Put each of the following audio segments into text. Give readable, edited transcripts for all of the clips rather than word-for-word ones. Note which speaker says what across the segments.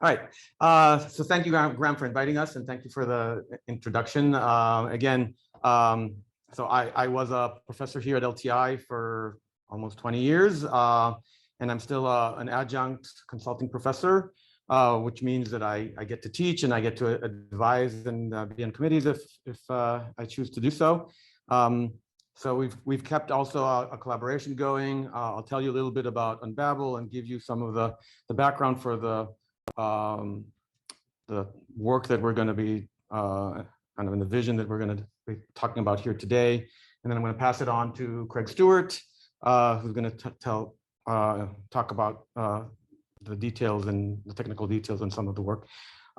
Speaker 1: All right. So thank you, Graham, for inviting us, and thank you for the introduction. Again, so I was a professor here at LTI for almost 20 years, and I'm still an adjunct consulting professor, which means that I get to teach and I get to advise and be on committees if I choose to do so. So we've kept also a collaboration going. I'll tell you a little bit about Unbabel and give you some of the background for the work that we're going to be kind of in the vision that we're going to be talking about here today. And then I'm going to pass it on to Craig Stewart, who's going to talk about the details and the technical details and some of the work.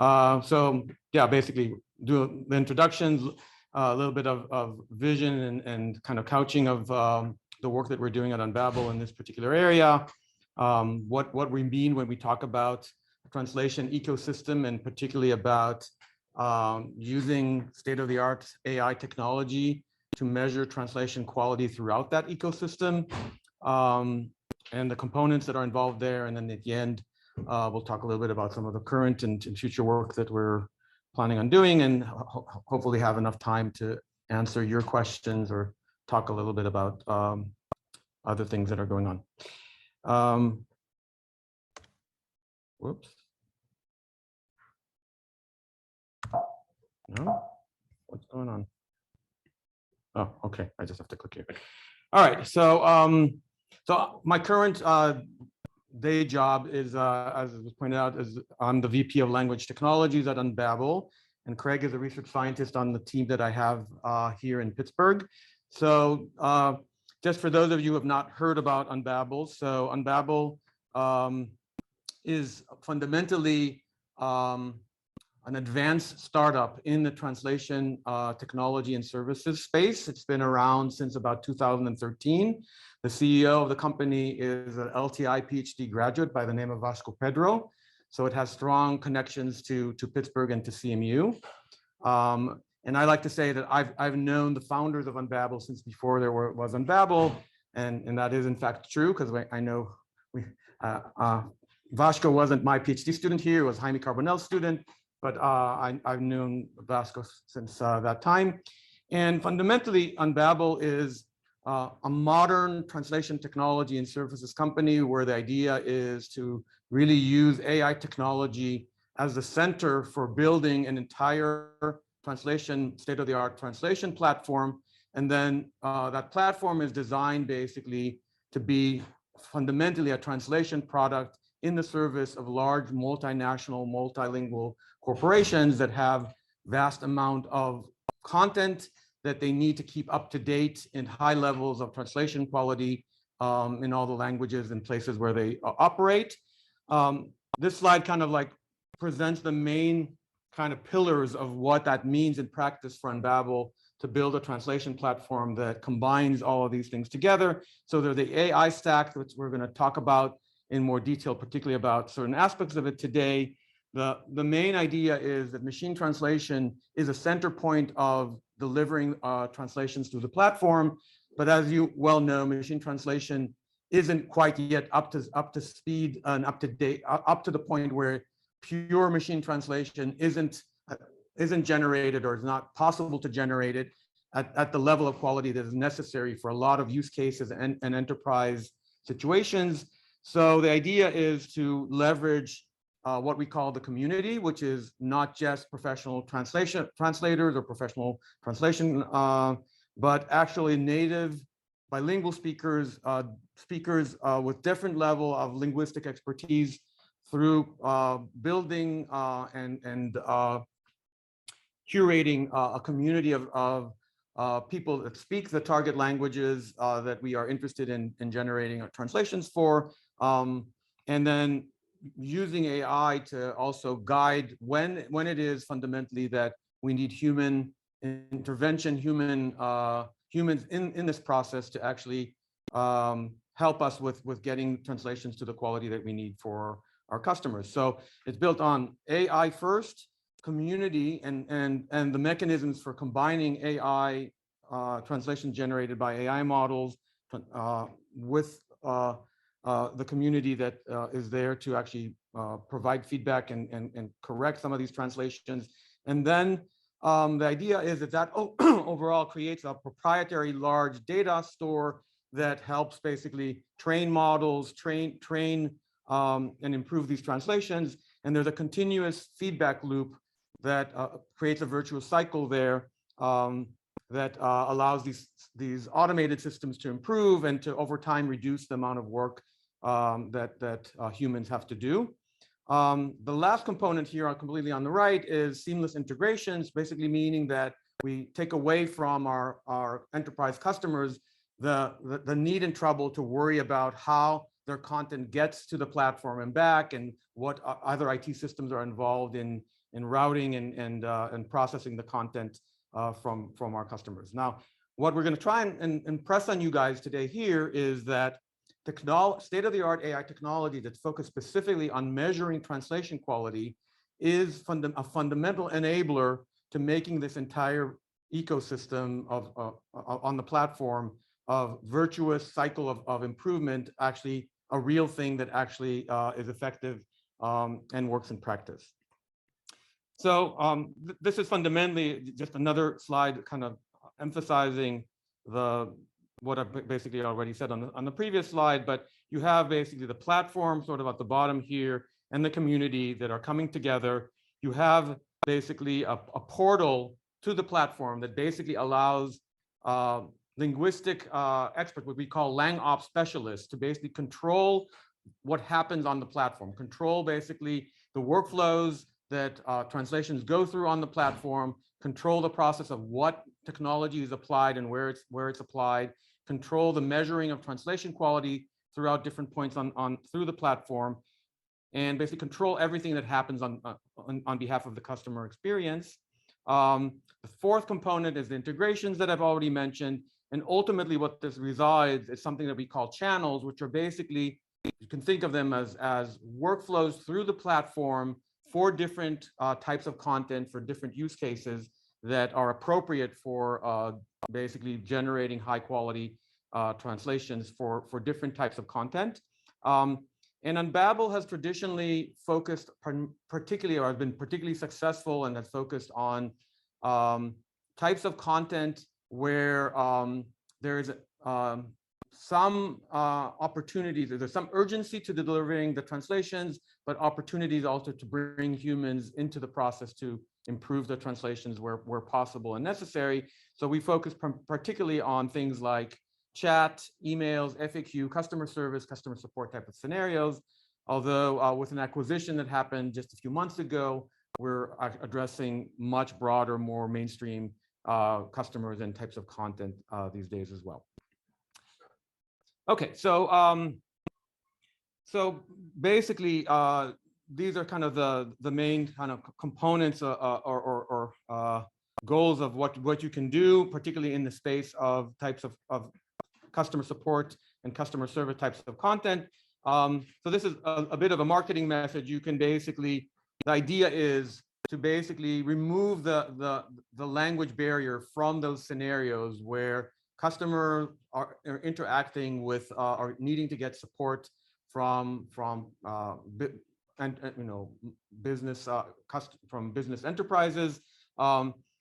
Speaker 1: So yeah, basically do the introductions, a little bit of vision and kind of couching of the work that we're doing at Unbabel in this particular area. What we mean when we talk about translation ecosystem, and particularly about using state-of-the-art AI technology to measure translation quality throughout that ecosystem, and the components that are involved there. And then at the end, we'll talk a little bit about some of the current and future work that we're planning on doing, and hopefully have enough time to answer your questions or talk a little bit about other things that are going on. Whoops. No, what's going on? Oh, okay. I just have to click here. All right. So, so my current day job is, as was pointed out, is I'm the VP of Language Technologies at Unbabel, and Craig is a research scientist on the team that I have here in Pittsburgh. So, just for those of you who have not heard about Unbabel, so Unbabel is fundamentally an advanced startup in the translation technology and services space. It's been around since about 2013. The CEO of the company is an LTI PhD graduate by the name of Vasco Pedro. So it has strong connections to Pittsburgh and to CMU. And I like to say that I've known the founders of Unbabel since before there was Unbabel, and that is in fact true, because I know Vasco wasn't my PhD student here, it was Jaime Carbonell's student. But I've known Vasco since that time. And fundamentally, Unbabel is a modern translation technology and services company where the idea is to really use AI technology as the center for building an entire translation, state-of-the-art translation platform. And then that platform is designed basically to be fundamentally a translation product in the service of large multinational, multilingual corporations that have vast amount of content that they need to keep up to date in high levels of translation quality in all the languages and places where they operate. This slide kind of like presents the main kind of pillars of what that means in practice for Unbabel to build a translation platform that combines all of these things together. So there's the AI stack, which we're going to talk about in more detail, particularly about certain aspects of it today. The main idea is that machine translation is a center point of delivering translations to the platform. But as you well know, machine translation isn't quite yet up to speed and up to date, up to the point where pure machine translation isn't generated, or is not possible to generate it at the level of quality that is necessary for a lot of use cases and enterprise situations. So the idea is to leverage what we call the community, which is not just professional translators or professional translation, but actually native bilingual speakers, with different level of linguistic expertise through building and curating a community of people that speak the target languages that we are interested in generating our translations for, and then using AI to also guide when it is fundamentally that we need human intervention, humans in this process to actually help us with getting translations to the quality that we need for our customers. So it's built on AI first, community, and the mechanisms for combining AI translation generated by AI models with the community that is there to actually provide feedback and correct some of these translations. And then the idea is that overall creates a proprietary large data store that helps basically train models, train and improve these translations. And there's a continuous feedback loop that creates a virtuous cycle there that allows these automated systems to improve and to over time reduce the amount of work that humans have to do. The last component here, completely on the right, is seamless integrations, basically meaning that we take away from our enterprise customers the need and trouble to worry about how their content gets to the platform and back, and what other IT systems are involved in routing and processing the content from our customers. Now, what we're going to try and impress on you guys today here is that state-of-the-art AI technology that's focused specifically on measuring translation quality is a fundamental enabler to making this entire ecosystem on the platform of virtuous cycle of improvement actually a real thing that actually is effective and works in practice. So this is fundamentally just another slide kind of emphasizing what I basically already said on the previous slide, but you have basically the platform sort of at the bottom here and the community that are coming together. You have basically a portal to the platform that basically allows linguistic experts, what we call LangOps specialists, to basically control what happens on the platform, control basically the workflows that translations go through on the platform, control the process of what technology is applied and where it's applied, control the measuring of translation quality throughout different points through the platform, and basically control everything that happens on behalf of the customer experience. The fourth component is the integrations that I've already mentioned. And ultimately what this resides is something that we call channels, which are basically, you can think of them as workflows through the platform for different types of content, for different use cases that are appropriate for basically generating high quality translations for different types of content. And Unbabel has traditionally focused particularly, or has been particularly successful, and has focused on types of content where there is some opportunities, there's some urgency to delivering the translations, but opportunities also to bring humans into the process to improve the translations where possible and necessary. So we focus particularly on things like chat, emails, FAQ, customer service, customer support type of scenarios. Although with an acquisition that happened just a few months ago, we're addressing much broader, more mainstream customers and types of content these days as well. Okay, so basically these are kind of the main kind of components or goals of what you can do, particularly in the space of types of customer support and customer service types of content. So this is a bit of a marketing message. You can basically, the idea is to basically remove the language barrier from those scenarios where customers are interacting with or needing to get support from business from business enterprises.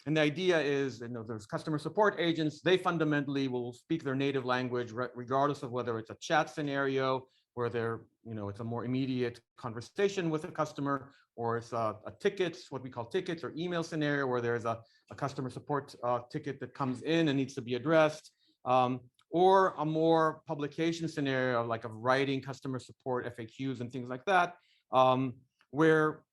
Speaker 1: And the idea is, there's customer support agents. They fundamentally will speak their native language, regardless of whether it's a chat scenario where it's a more immediate conversation with a customer, or it's a tickets, what we call tickets, or email scenario where there's a customer support ticket that comes in and needs to be addressed, or a more publication scenario like of writing customer support FAQs and things like that, where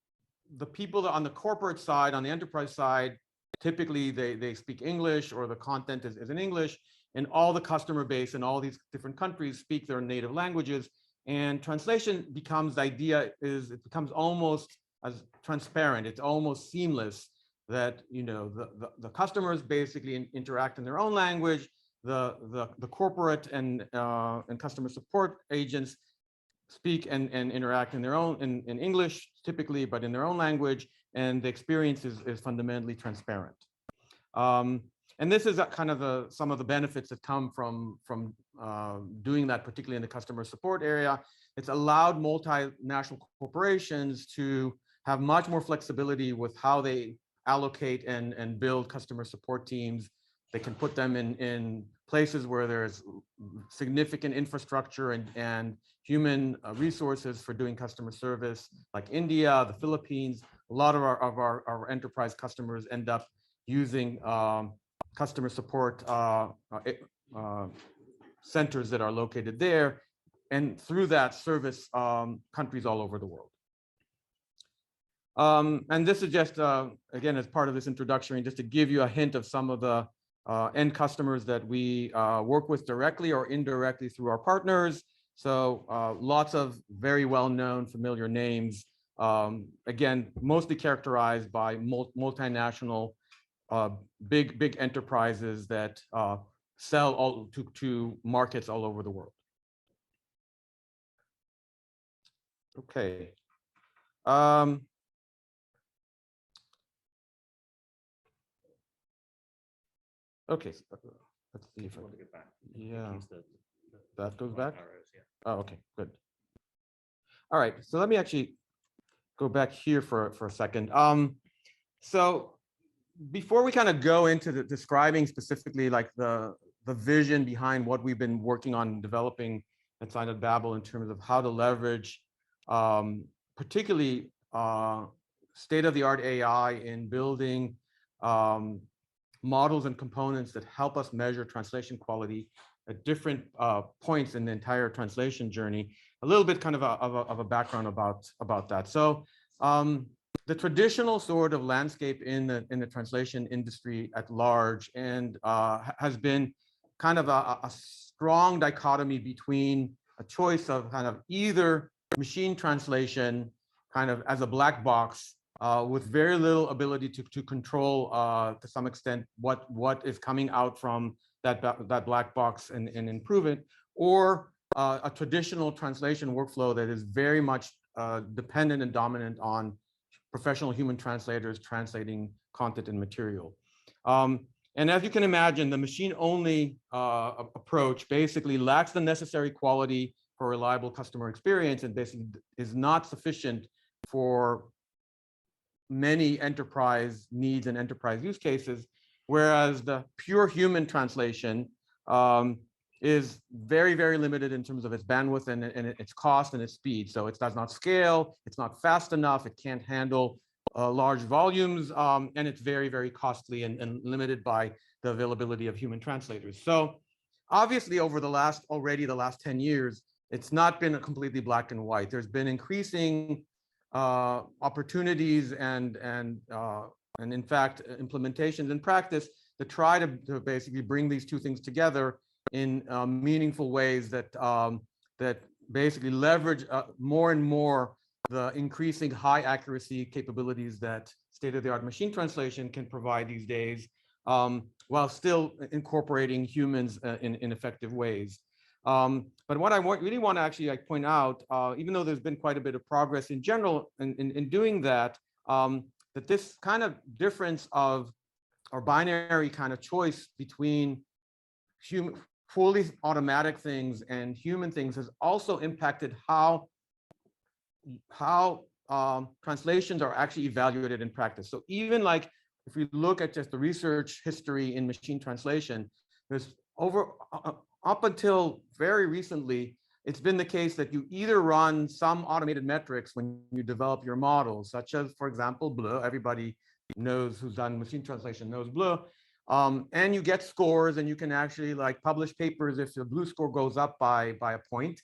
Speaker 1: the people that on the corporate side, on the enterprise side, typically they speak English, or the content is in English, and all the customer base in all these different countries speak their native languages. And translation becomes, the idea is it becomes almost as transparent, it's almost seamless, that the customers basically interact in their own language, the corporate and customer support agents speak and interact in their own in English typically, but in their own language, and the experience is fundamentally transparent. And this is kind of some of the benefits that come from doing that, particularly in the customer support area. it's allowed multinational corporations to have much more flexibility with how they allocate and build customer support teams. They can put them in places where there's significant infrastructure and human resources for doing customer service, like India, the Philippines. A lot of our enterprise customers end up using customer support centers that are located there, and through that service countries all over the world. And this is just, again, as part of this introduction, just to give you a hint of some of the end customers that we work with directly or indirectly through our partners. So lots of very well-known, familiar names, again, mostly characterized by multinational, big enterprises that sell all to markets all over the world. Okay. Okay, so let's see if I want to get back. Yeah, that goes back. Oh, okay, good. All right, so let me actually go back here for a second. So before we kind of go into describing specifically like the vision behind what we've been working on developing inside of Unbabel in terms of how to leverage particularly state-of-the-art AI in building models and components that help us measure translation quality at different points in the entire translation journey. A little bit kind of a background about that. So the traditional sort of landscape in the translation industry at large and has been kind of a strong dichotomy between a choice of kind of either machine translation kind of as a black box with very little ability to control to some extent what is coming out from that black box and improve it, or a traditional translation workflow that is very much dependent and dominant on professional human translators translating content and material. And as you can imagine, the machine-only approach basically lacks the necessary quality for reliable customer experience and basically is not sufficient for many enterprise needs and enterprise use cases, whereas the pure human translation is very, very limited in terms of its bandwidth and its cost and its speed. So it does not scale, it's not fast enough, it can't handle large volumes, and it's very, very costly and limited by the availability of human translators. So obviously over the last 10 years, it's not been a completely black and white. There's been increasing opportunities and in fact implementations in practice to try to basically bring these two things together in meaningful ways that that basically leverage more and more the increasing high accuracy capabilities that state-of-the-art machine translation can provide these days, while still incorporating humans in effective ways. But what I really want to actually point out, even though there's been quite a bit of progress in general in doing that, that this kind of difference of or binary kind of choice between fully automatic things and human things has also impacted how translations are actually evaluated in practice. So even like if we look at just the research history in machine translation, there's up until very recently, it's been the case that you either run some automated metrics when you develop your models, such as, for example, BLEU. Everybody knows who's done machine translation knows BLEU. And you get scores, and you can actually like publish papers if the BLEU score goes up by a point.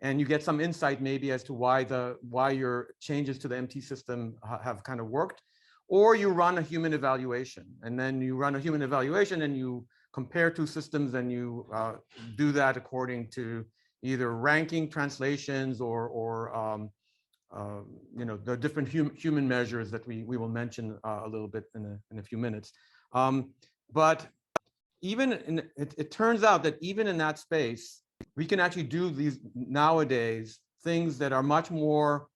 Speaker 1: And you get some insight maybe as to why your changes to the MT system have kind of worked. Or you run a human evaluation, and then you run a human evaluation and you compare two systems, and you do that according to either ranking translations or you know, the different human measures that we will mention a little bit in a few minutes. But even it turns out that even in that space, we can actually do these nowadays things that are much more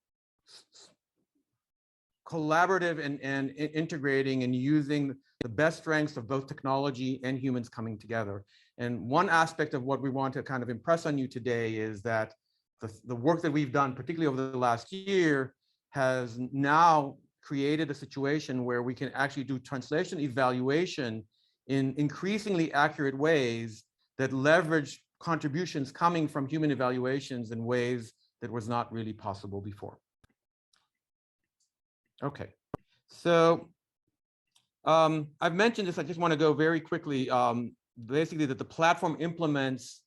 Speaker 1: collaborative and integrating and using the best strengths of both technology and humans coming together. And one aspect of what we want to kind of impress on you today is that the work that we've done, particularly over the last year, has now created a situation where we can actually do translation evaluation in increasingly accurate ways that leverage contributions coming from human evaluations in ways that was not really possible before. Okay, so I've mentioned this. I just want to go very quickly. Basically, that the platform implements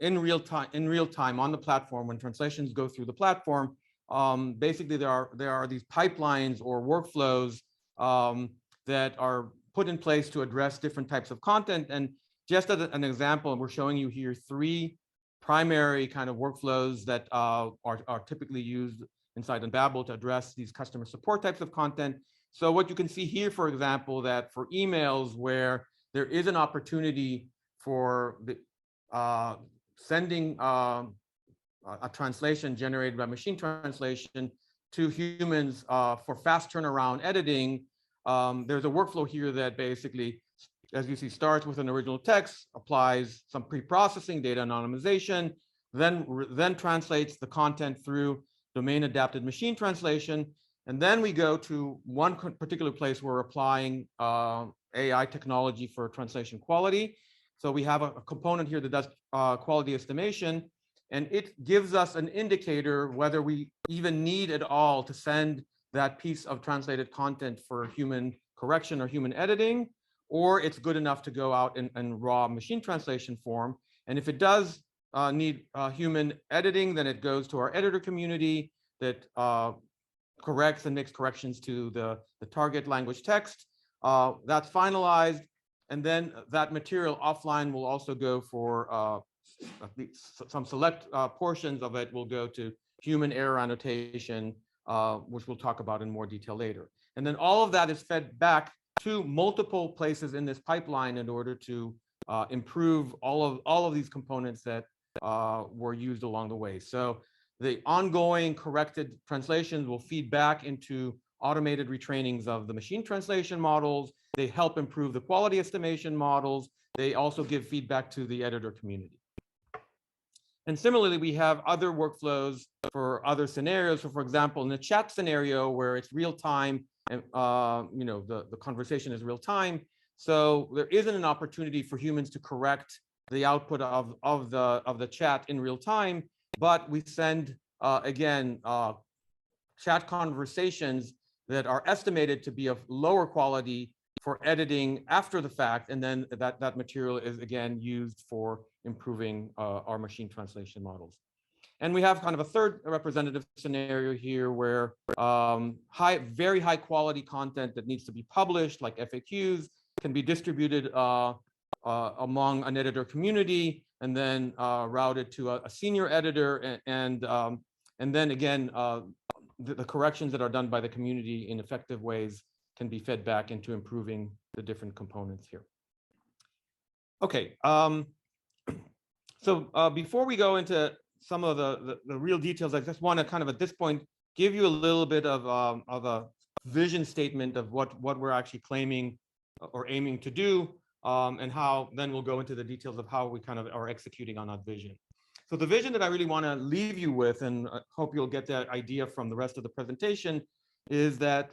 Speaker 1: in real time on the platform when translations go through the platform. Basically, there are these pipelines or workflows that are put in place to address different types of content. And just as an example, we're showing you here 3 primary kind of workflows that are typically used inside Unbabel to address these customer support types of content. So what you can see here, for example, that for emails where there is an opportunity for the sending a translation generated by machine translation to humans for fast turnaround editing, there's a workflow here that basically, as you see, starts with an original text, applies some pre-processing, data anonymization, then translates the content through domain adapted machine translation. And then we go to one particular place where we're applying AI technology for translation quality. So we have a component here that does quality estimation, and it gives us an indicator whether we even need at all to send that piece of translated content for human correction or human editing, or it's good enough to go out in raw machine translation form. And if it does need human editing, then it goes to our editor community that corrects and makes corrections to the target language text. That's finalized. And then that material offline will also go for some select portions of it will go to human error annotation, which we'll talk about in more detail later. And then all of that is fed back to multiple places in this pipeline in order to improve all of these components that were used along the way. So the ongoing corrected translations will feed back into automated retrainings of the machine translation models. They help improve the quality estimation models. They also give feedback to the editor community. And similarly, we have other workflows for other scenarios. So for example, in the chat scenario where it's real time and the conversation is real time. So there isn't an opportunity for humans to correct the output of the chat in real time, but we send again chat conversations that are estimated to be of lower quality for editing after the fact, and then that material is again used for improving our machine translation models. And we have kind of a third representative scenario here where very high quality content that needs to be published, like FAQs, can be distributed among an editor community and then routed to a senior editor, and then again the corrections that are done by the community in effective ways can be fed back into improving the different components here. Okay, so before we go into some of the real details, I just want to kind of at this point give you a little bit of a vision statement of what we're actually claiming or aiming to do, and how then we'll go into the details of how we kind of are executing on that vision. So the vision that I really want to leave you with, and I hope you'll get that idea from the rest of the presentation, is that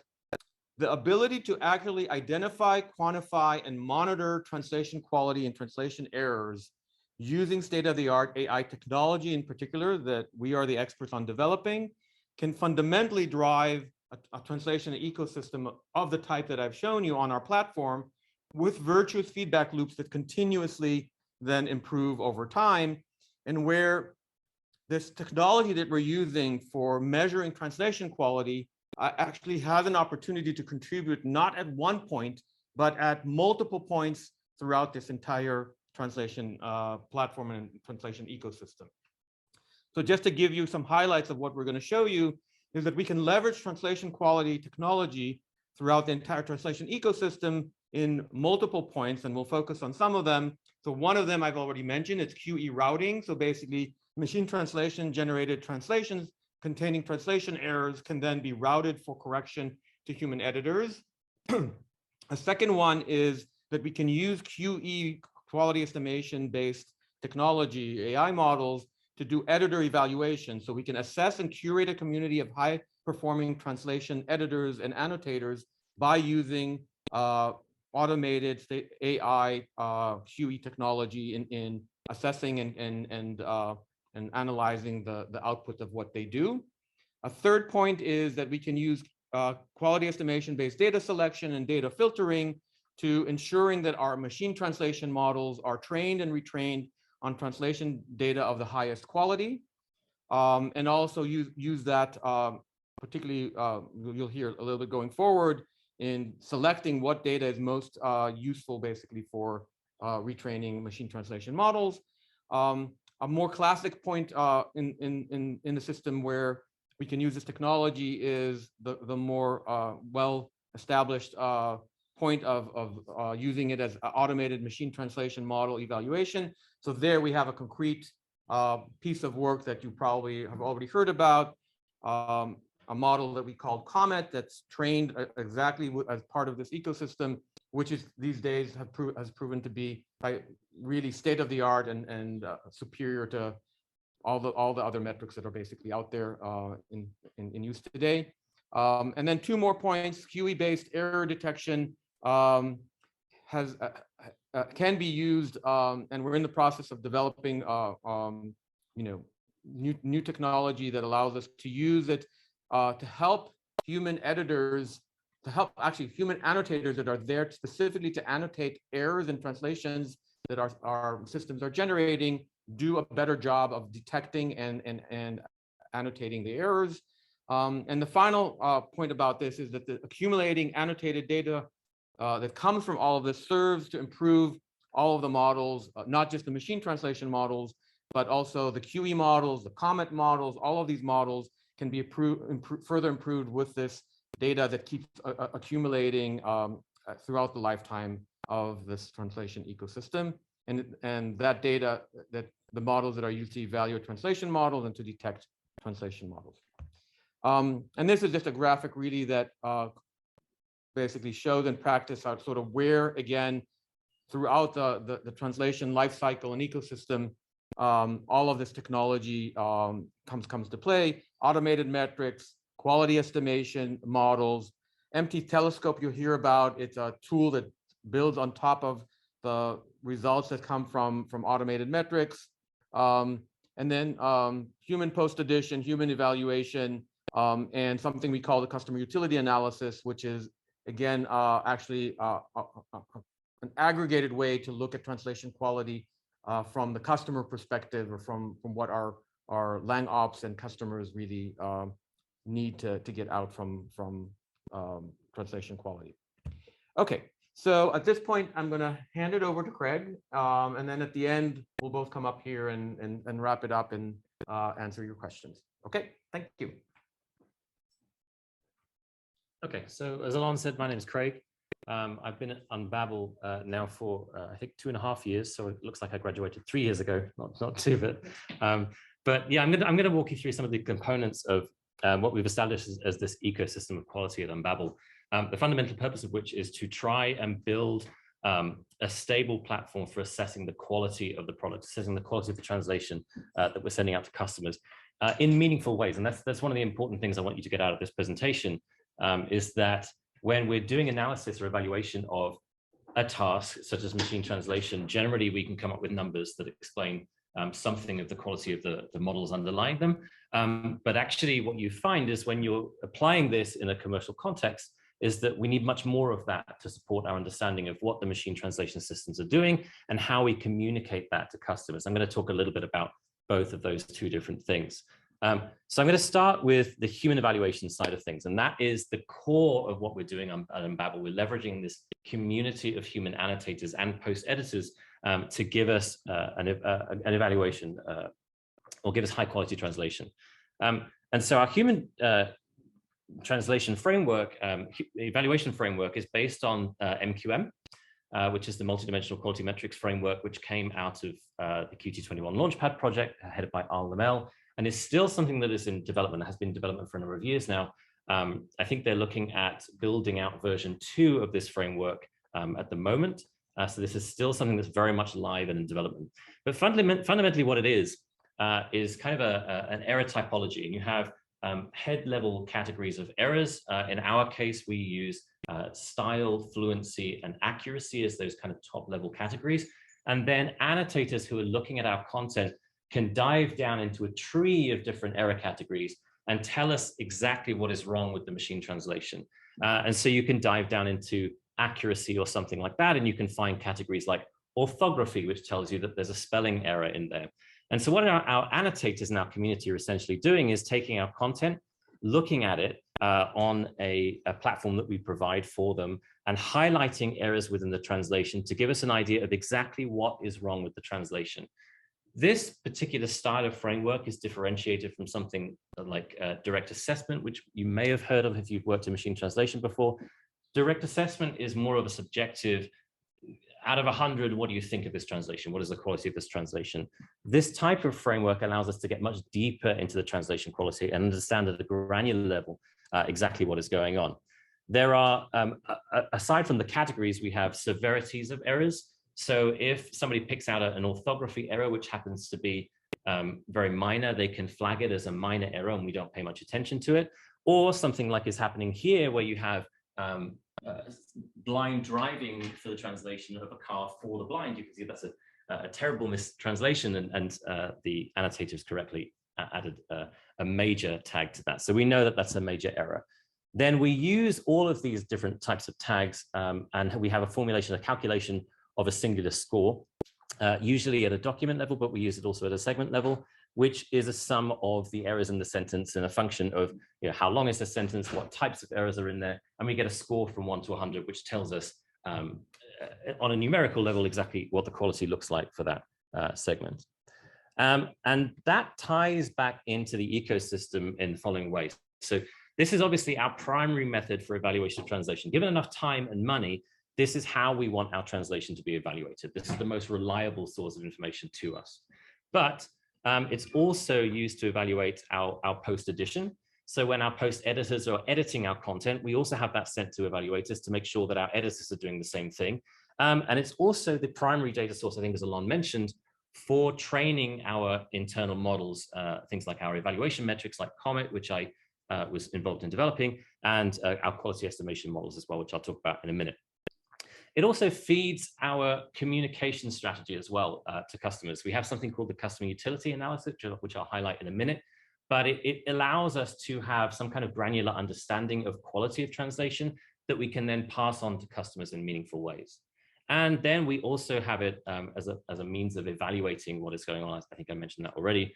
Speaker 1: the ability to accurately identify, quantify, and monitor translation quality and translation errors using state-of-the-art AI technology in particular that we are the experts on developing can fundamentally drive a translation ecosystem of the type that I've shown you on our platform, with virtuous feedback loops that continuously then improve over time, and where this technology that we're using for measuring translation quality actually has an opportunity to contribute not at one point, but at multiple points throughout this entire translation platform and translation ecosystem. So just to give you some highlights of what we're going to show you is that we can leverage translation quality technology throughout the entire translation ecosystem in multiple points, and we'll focus on some of them. So one of them I've already mentioned, it's QE routing. So basically machine translation generated translations containing translation errors can then be routed for correction to human editors. A second one is that we can use QE, quality estimation based technology, AI models, to do editor evaluation. So we can assess and curate a community of high-performing translation editors and annotators by using automated AI QE technology in assessing and analyzing the output of what they do. A third point is that we can use quality estimation-based data selection and data filtering to ensuring that our machine translation models are trained and retrained on translation data of the highest quality, and also use that particularly, you'll hear a little bit going forward, in selecting what data is most useful basically for retraining machine translation models. A more classic point in the system where we can use this technology is the more well-established point of using it as automated machine translation model evaluation. So there we have a concrete piece of work that you probably have already heard about, a model that we call Comet that's trained exactly as part of this ecosystem, which is these days has proven to be really state-of-the-art and superior to all the other metrics that are basically out there in use today. And then two more points: QE-based error detection can be used, and we're in the process of developing new technology that allows us to use it to help human editors, to help actually human annotators that are there specifically to annotate errors in translations that our systems are generating, do a better job of detecting and annotating the errors. And the final point about this is that the accumulating annotated data that comes from all of this serves to improve all of the models, not just the machine translation models, but also the QE models, the Comet models. All of these models can be further improved with this data that keeps accumulating throughout the lifetime of this translation ecosystem. And that data, that the models that are used to evaluate translation models and to detect translation models. And this is just a graphic really that basically shows in practice how sort of where, again, throughout the translation life cycle and ecosystem, all of this technology comes to play. Automated metrics, quality estimation models, empty telescope you'll hear about. It's a tool that builds on top of the results that come from automated metrics. And then human post-addition, human evaluation, and something we call the customer utility analysis, which is, again, actually an aggregated way to look at translation quality from the customer perspective, or from what our lang ops and customers really need to get out from translation quality. Okay, so at this point, I'm going to hand it over to Craig, and then at the end, we'll both come up here and wrap it up and answer your questions. Okay, thank you.
Speaker 2: Okay, so as Alon said, my name is Craig. I've been at Unbabel now for I think 2.5 years, so it looks like I graduated 3 years ago, not 2, but yeah, I'm gonna walk you through some of the components of what we've established as this ecosystem of quality at Unbabel. The fundamental purpose of which is to try and build a stable platform for assessing the quality of the product, assessing the quality of the translation that we're sending out to customers in meaningful ways. And that's one of the important things I want you to get out of this presentation, is that when we're doing analysis or evaluation of a task, such as machine translation, generally we can come up with numbers that explain something of the quality of the models underlying them. But actually what you find is when you're applying this in a commercial context, is that we need much more of that to support our understanding of what the machine translation systems are doing and how we communicate that to customers. I'm going to talk a little bit about both of those two different things. So I'm going to start with the human evaluation side of things, and that is the core of what we're doing at Unbabel. We're leveraging this community of human annotators and post editors to give us an evaluation or give us high quality translation. And so our human translation framework, evaluation framework, is based on MQM, which is the multidimensional quality metrics framework, which came out of the QT21 Launchpad project headed by Alon, and is still something that is in development, has been in development for a number of years now. I think they're looking at building out version 2 of this framework at the moment. So this is still something that's very much live and in development. But fundamentally what it is is kind of an error typology, and you have head level categories of errors. In our case, we use style, fluency, and accuracy as those kind of top level categories. And then annotators who are looking at our content can dive down into a tree of different error categories and tell us exactly what is wrong with the machine translation. And so you can dive down into accuracy or something like that, and you can find categories like orthography, which tells you that there's a spelling error in there. And so what our annotators in our community are essentially doing is taking our content, looking at it on a platform that we provide for them, and highlighting errors within the translation to give us an idea of exactly what is wrong with the translation. This particular style of framework is differentiated from something like direct assessment, which you may have heard of if you've worked in machine translation before. Direct assessment is more of a subjective, out of 100, what do you think of this translation? What is the quality of this translation? This type of framework allows us to get much deeper into the translation quality and understand at a granular level exactly what is going on. There are, aside from the categories, we have severities of errors. So if somebody picks out an orthography error, which happens to be very minor, they can flag it as a minor error and we don't pay much attention to it. Or something like is happening here, where you have blind driving for the translation of a car for the blind. You can see that's a terrible mistranslation, and the annotators correctly added a major tag to that. So we know that that's a major error. Then we use all of these different types of tags, and we have a formulation, a calculation of a singular score, usually at a document level, but we use it also at a segment level, which is a sum of the errors in the sentence and a function of, you know, how long is the sentence, what types of errors are in there, and we get a score from 1 to 100, which tells us on a numerical level exactly what the quality looks like for that segment. And that ties back into the ecosystem in the following ways. So this is obviously our primary method for evaluation of translation. Given enough time and money, this is how we want our translation to be evaluated. This is the most reliable source of information to us. But it's also used to evaluate our post edition. So when our post editors are editing our content, we also have that sent to evaluators to make sure that our editors are doing the same thing. And it's also the primary data source, I think, as Alon mentioned, for training our internal models, things like our evaluation metrics like Comet, which I was involved in developing, and our quality estimation models as well, which I'll talk about in a minute. It also feeds our communication strategy as well to customers. We have something called the customer utility analysis, which I'll highlight in a minute, but it allows us to have some kind of granular understanding of quality of translation that we can then pass on to customers in meaningful ways. And then we also have it as a means of evaluating what is going on. I think I mentioned that already,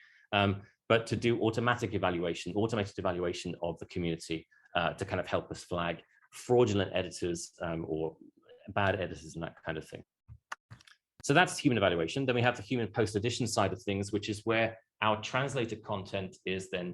Speaker 2: but to do automated evaluation of the community to kind of help us flag fraudulent editors or bad editors and that kind of thing. So that's human evaluation. Then we have the human post-edition side of things, which is where our translated content is then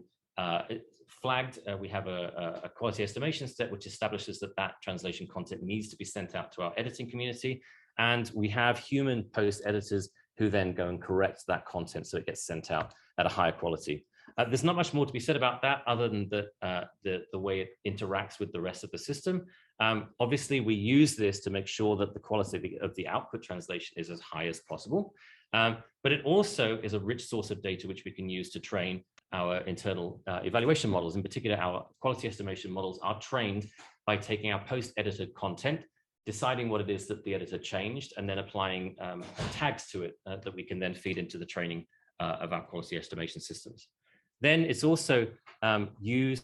Speaker 2: flagged. We have a quality estimation step, which establishes that that translation content needs to be sent out to our editing community. And we have human post-editors who then go and correct that content so it gets sent out at a higher quality. There's not much more to be said about that other than the way it interacts with the rest of the system. Obviously, we use this to make sure that the quality of the output translation is as high as possible. But it also is a rich source of data which we can use to train our internal evaluation models. In particular, our quality estimation models are trained by taking our post-edited content, deciding what it is that the editor changed, and then applying tags to it that we can then feed into the training of our quality estimation systems. Then it's also used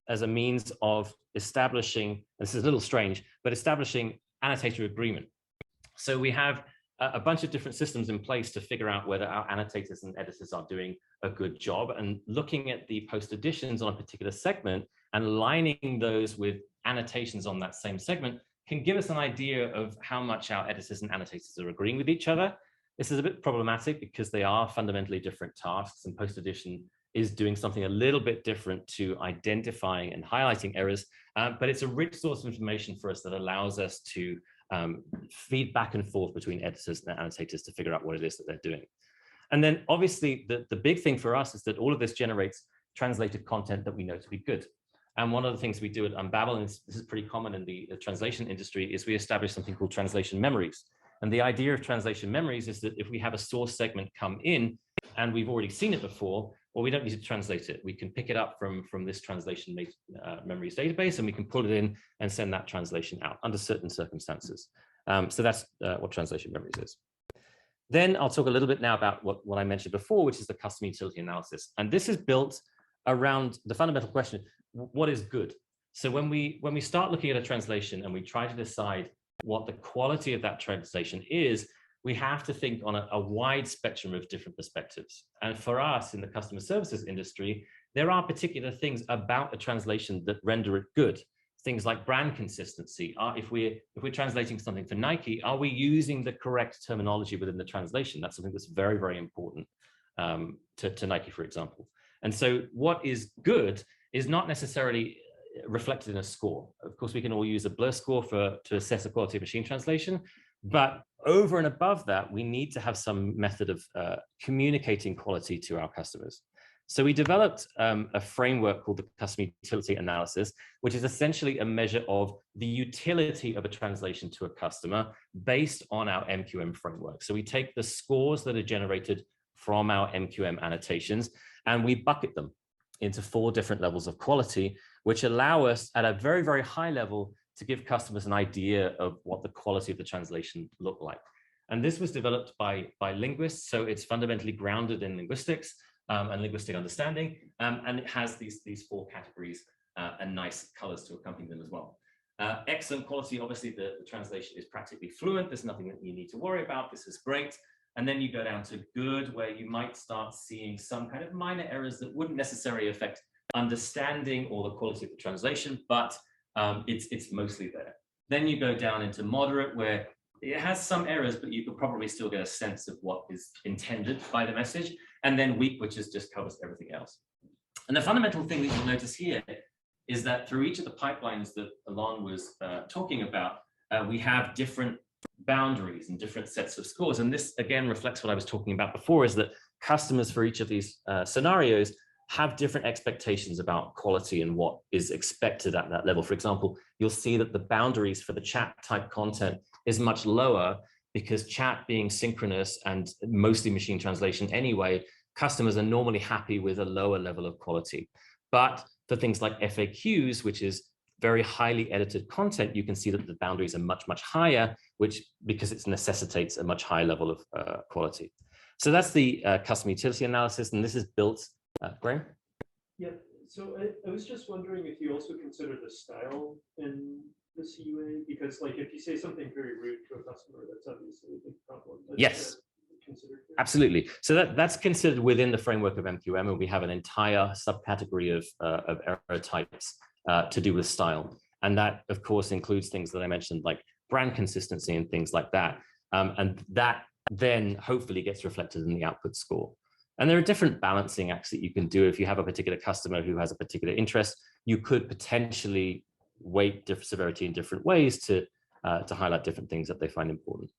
Speaker 2: as a means of establishing, this is a little strange, but establishing annotator agreement. So we have a bunch of different systems in place to figure out whether our annotators and editors are doing a good job, and looking at the post editions on a particular segment and aligning those with annotations on that same segment can give us an idea of how much our editors and annotators are agreeing with each other. This is a bit problematic because they are fundamentally different tasks, and post edition is doing something a little bit different to identifying and highlighting errors, but it's a rich source of information for us that allows us to feed back and forth between editors and annotators to figure out what it is that they're doing. And then obviously the big thing for us is that all of this generates translated content that we know to be good. And one of the things we do at Unbabel, and this is pretty common in the translation industry, is we establish something called translation memories. And the idea of translation memories is that if we have a source segment come in, and we've already seen it before, well, we don't need to translate it. We can pick it up from this translation memories database, and we can pull it in and send that translation out under certain circumstances. So that's what translation memories is. Then I'll talk a little bit now about what I mentioned before, which is the custom utility analysis. And this is built around the fundamental question, what is good? So when we start looking at a translation and we try to decide what the quality of that translation is, we have to think on a wide spectrum of different perspectives. And for us in the customer services industry, there are particular things about a translation that render it good. Things like brand consistency. If we're translating something for Nike, are we using the correct terminology within the translation? That's something that's very, very important to Nike, for example. And so what is good is not necessarily reflected in a score. Of course, we can all use a blur score to assess the quality of machine translation, but over and above that, we need to have some method of communicating quality to our customers. So we developed a framework called the custom utility analysis, which is essentially a measure of the utility of a translation to a customer based on our MQM framework. So we take the scores that are generated from our MQM annotations and we bucket them into 4 different levels of quality, which allow us at a very, very high level to give customers an idea of what the quality of the translation looked like. And this was developed by linguists, so it's fundamentally grounded in linguistics and linguistic understanding, and it has these 4 categories and nice colors to accompany them as well. Excellent quality, obviously the translation is practically fluent, there's nothing that you need to worry about, this is great. And then you go down to good, where you might start seeing some kind of minor errors that wouldn't necessarily affect understanding or the quality of the translation, but it's mostly there. Then you go down into moderate, where it has some errors, but you could probably still get a sense of what is intended by the message. And then weak, which just covers everything else. And the fundamental thing that you'll notice here is that through each of the pipelines that Alon was talking about, we have different boundaries and different sets of scores. And this again reflects what I was talking about before, is that customers for each of these scenarios have different expectations about quality and what is expected at that level. For example, you'll see that the boundaries for the chat type content is much lower, because chat being synchronous and mostly machine translation anyway, customers are normally happy with a lower level of quality. But for things like FAQs, which is very highly edited content, you can see that the boundaries are much, much higher, because it necessitates a much higher level of quality. So that's the custom utility analysis, and this is built, Graham?
Speaker 3: Yeah, so I was just wondering if you also consider the style in the CUA, because like if you say something very rude to a customer, that's obviously a big problem.
Speaker 2: Yes, absolutely. So that's considered within the framework of MQM, and we have an entire subcategory of error types to do with style. And that, of course, includes things that I mentioned, like brand consistency and things like that. And that then hopefully gets reflected in the output score. And there are different balancing acts that you can do. If you have a particular customer who has a particular interest, you could potentially weight different severity in different ways to highlight different things that they find important.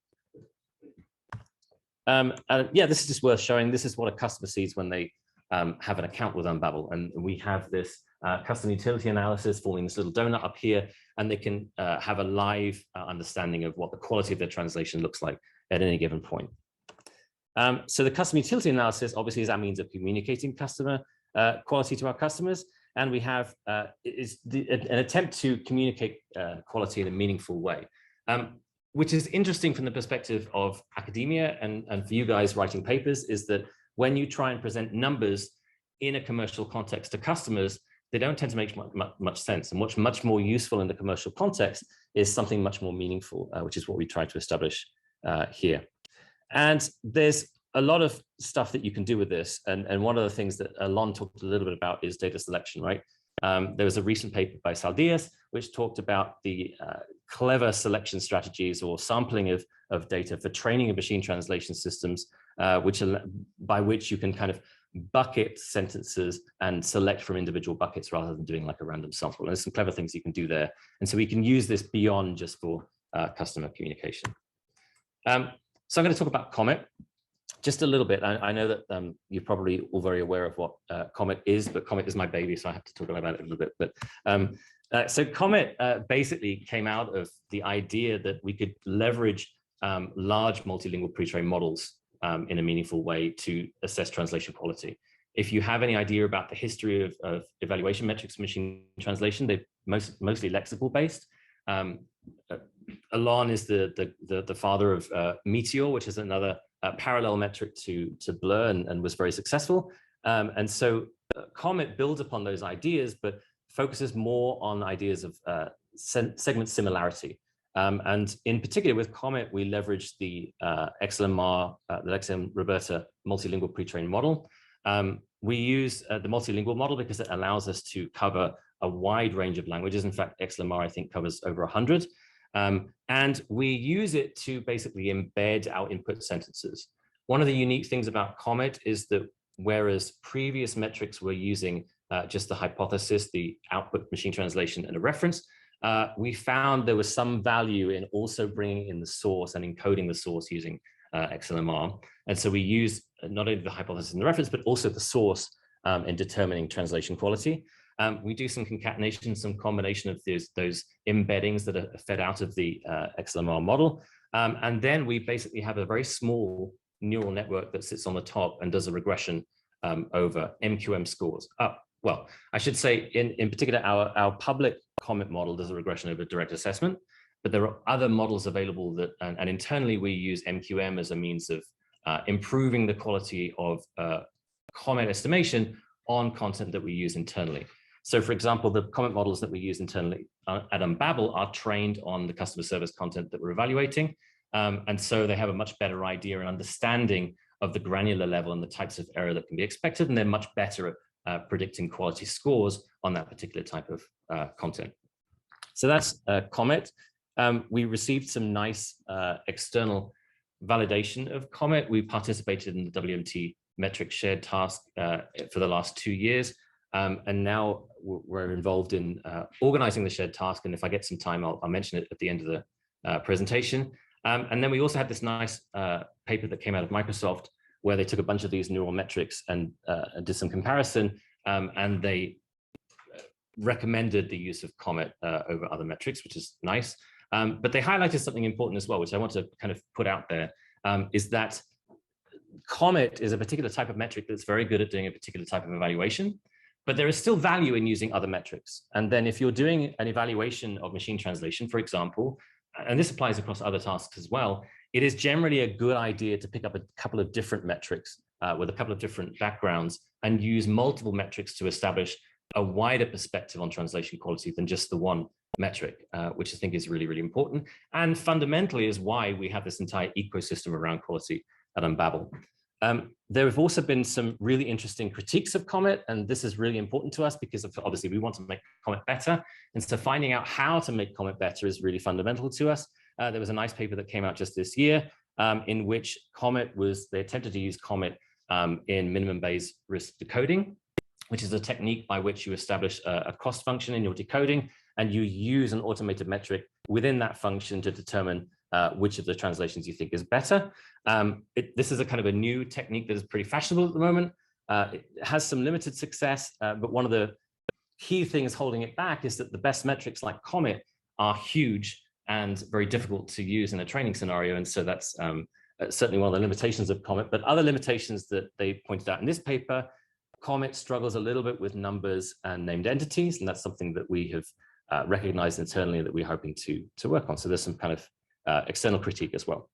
Speaker 2: Yeah, this is just worth showing. This is what a customer sees when they have an account with Unbabel. And we have this custom utility analysis forming this little donut up here, and they can have a live understanding of what the quality of their translation looks like at any given point. So the custom utility analysis obviously is our means of communicating customer quality to our customers. And we have an attempt to communicate quality in a meaningful way, which is interesting from the perspective of academia and for you guys writing papers, is that when you try and present numbers in a commercial context to customers, they don't tend to make much sense. And what's much more useful in the commercial context is something much more meaningful, which is what we try to establish here. And there's a lot of stuff that you can do with this. And one of the things that Alon talked a little bit about is data selection, right? There was a recent paper by Saldias, which talked about the clever selection strategies or sampling of data for training of machine translation systems, by which you can kind of bucket sentences and select from individual buckets rather than doing like a random sample. And there's some clever things you can do there. And so we can use this beyond just for customer communication. So I'm going to talk about Comet just a little bit. I know that you're probably all very aware of what Comet is, but Comet is my baby, so I have to talk about it a little bit. But so Comet basically came out of the idea that we could leverage large multilingual pre-trained models in a meaningful way to assess translation quality. If you have any idea about the history of evaluation metrics, machine translation, they're mostly lexical based. Alon is the father of Meteor, which is another parallel metric to Blur and was very successful. And so Comet builds upon those ideas, but focuses more on ideas of segment similarity. And in particular with Comet, we leverage the XLMR, the Lexium Roberta multilingual pre-trained model. We use the multilingual model because it allows us to cover a wide range of languages. In fact, XLMR, I think, covers over 100. And we use it to basically embed our input sentences. One of the unique things about Comet is that whereas previous metrics were using just the hypothesis, the output machine translation, and a reference, we found there was some value in also bringing in the source and encoding the source using XLMR. And so we use not only the hypothesis and the reference, but also the source in determining translation quality. We do some concatenation, some combination of those embeddings that are fed out of the XLMR model. And then we basically have a very small neural network that sits on the top and does a regression over MQM scores. Well, I should say in particular, our public Comet model does a regression over direct assessment, but there are other models available that, and internally we use MQM as a means of improving the quality of Comet estimation on content that we use internally. So for example, the Comet models that we use internally at Unbabel are trained on the customer service content that we're evaluating. And so they have a much better idea and understanding of the granular level and the types of error that can be expected. And they're much better at predicting quality scores on that particular type of content. So that's Comet. We received some nice external validation of Comet. We participated in the WMT metric shared task for the last 2 years. And now we're involved in organizing the shared task. And if I get some time, I'll mention it at the end of the presentation. And then we also had this nice paper that came out of Microsoft where they took a bunch of these neural metrics and did some comparison. And they recommended the use of Comet over other metrics, which is nice. But they highlighted something important as well, which I want to kind of put out there, is that Comet is a particular type of metric that's very good at doing a particular type of evaluation. But there is still value in using other metrics. And then if you're doing an evaluation of machine translation, for example, and this applies across other tasks as well, it is generally a good idea to pick up a couple of different metrics with a couple of different backgrounds and use multiple metrics to establish a wider perspective on translation quality than just the one metric, which I think is really, really important. And fundamentally is why we have this entire ecosystem around quality at Unbabel. There have also been some really interesting critiques of Comet, and this is really important to us because obviously we want to make Comet better. And so finding out how to make Comet better is really fundamental to us. There was a nice paper that came out just this year in which they attempted to use Comet in minimum Bayes risk decoding, which is a technique by which you establish a cost function in your decoding, and you use an automated metric within that function to determine which of the translations you think is better. This is a kind of a new technique that is pretty fashionable at the moment. It has some limited success, but one of the key things holding it back is that the best metrics like Comet are huge and very difficult to use in a training scenario. And so that's certainly one of the limitations of Comet, but other limitations that they pointed out in this paper, Comet struggles a little bit with numbers and named entities, and that's something that we have recognized internally that we're hoping to work on. So there's some kind of external critique as well.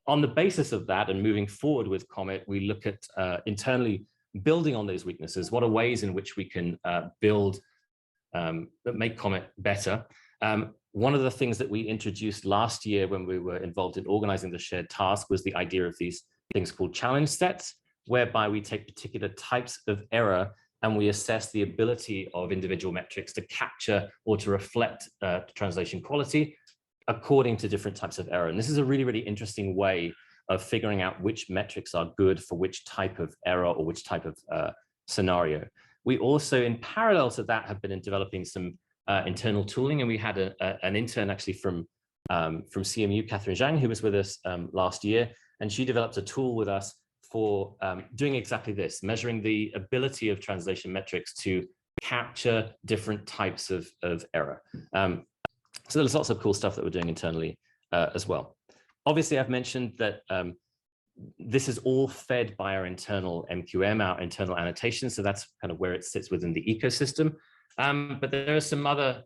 Speaker 2: On the basis of that and moving forward with Comet, we look at internally building on those weaknesses. What are ways in which we can make Comet better? One of the things that we introduced last year when we were involved in organizing the shared task was the idea of these things called challenge sets, whereby we take particular types of error and we assess the ability of individual metrics to capture or to reflect translation quality according to different types of error. And this is a really, really interesting way of figuring out which metrics are good for which type of error or which type of scenario. We also, in parallel to that, have been developing some internal tooling, and we had an intern actually from CMU, Catherine Zhang, who was with us last year, and she developed a tool with us for doing exactly this, measuring the ability of translation metrics to capture different types of error. So there's lots of cool stuff that we're doing internally as well. Obviously, I've mentioned that this is all fed by our internal MQM, our internal annotation. So that's kind of where it sits within the ecosystem. But there are some other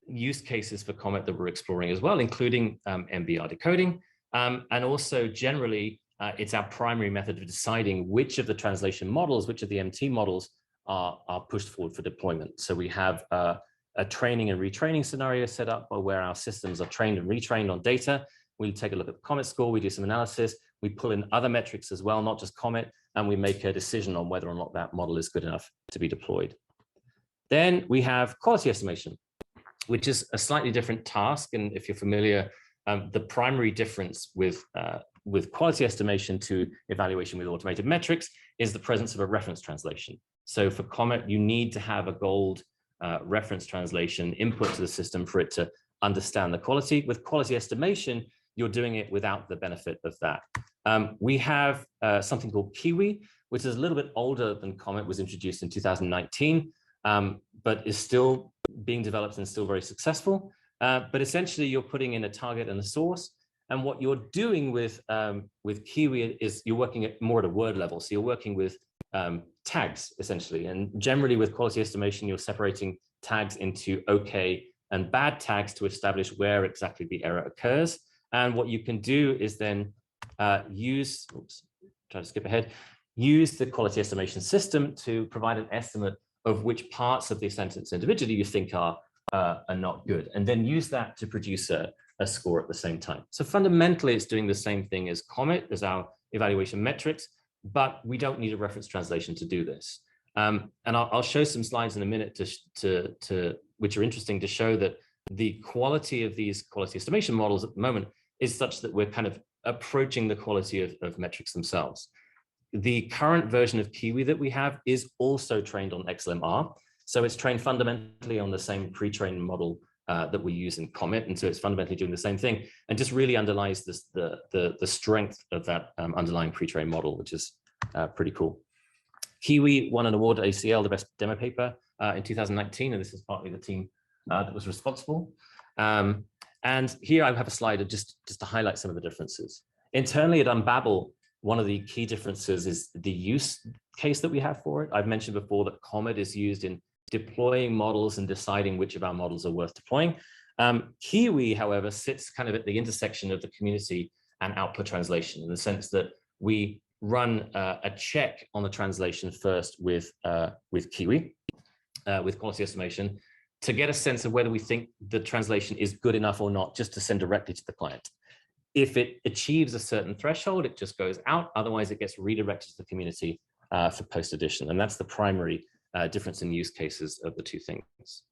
Speaker 2: use cases for Comet that we're exploring as well, including MBR decoding. And also generally, it's our primary method of deciding which of the translation models, which of the MT models are pushed forward for deployment. So we have a training and retraining scenario set up where our systems are trained and retrained on data. We take a look at the Comet score, we do some analysis, we pull in other metrics as well, not just Comet, and we make a decision on whether or not that model is good enough to be deployed. Then we have quality estimation, which is a slightly different task. And if you're familiar, the primary difference with quality estimation to evaluation with automated metrics is the presence of a reference translation. So for Comet, you need to have a gold reference translation input to the system for it to understand the quality. With quality estimation, you're doing it without the benefit of that. We have something called Kiwi, which is a little bit older than Comet, was introduced in 2019, but is still being developed and still very successful. But essentially, you're putting in a target and a source. And what you're doing with Kiwi is you're working more at a word level. So you're working with tags, essentially. And generally, with quality estimation, you're separating tags into okay and bad tags to establish where exactly the error occurs. And what you can do is then use the quality estimation system to provide an estimate of which parts of the sentence individually you think are not good, and then use that to produce a score at the same time. So fundamentally, it's doing the same thing as Comet, as our evaluation metrics, but we don't need a reference translation to do this. And I'll show some slides in a minute which are interesting to show that the quality of these quality estimation models at the moment is such that we're kind of approaching the quality of metrics themselves. The current version of Kiwi that we have is also trained on XLMR. So it's trained fundamentally on the same pre-trained model that we use in Comet. And so it's fundamentally doing the same thing and just really underlies the strength of that underlying pre-trained model, which is pretty cool. Kiwi won an award at ACL, the best demo paper in 2019. And this is partly the team that was responsible. And here I have a slide of just to highlight some of the differences. Internally at Unbabel, one of the key differences is the use case that we have for it. I've mentioned before that Comet is used in deploying models and deciding which of our models are worth deploying. Kiwi, however, sits kind of at the intersection of the community and output translation, in the sense that we run a check on the translation first with Kiwi, with quality estimation, to get a sense of whether we think the translation is good enough or not, just to send directly to the client. If it achieves a certain threshold, it just goes out. Otherwise, it gets redirected to the community for post-edition. And that's the primary difference in use cases of the two things.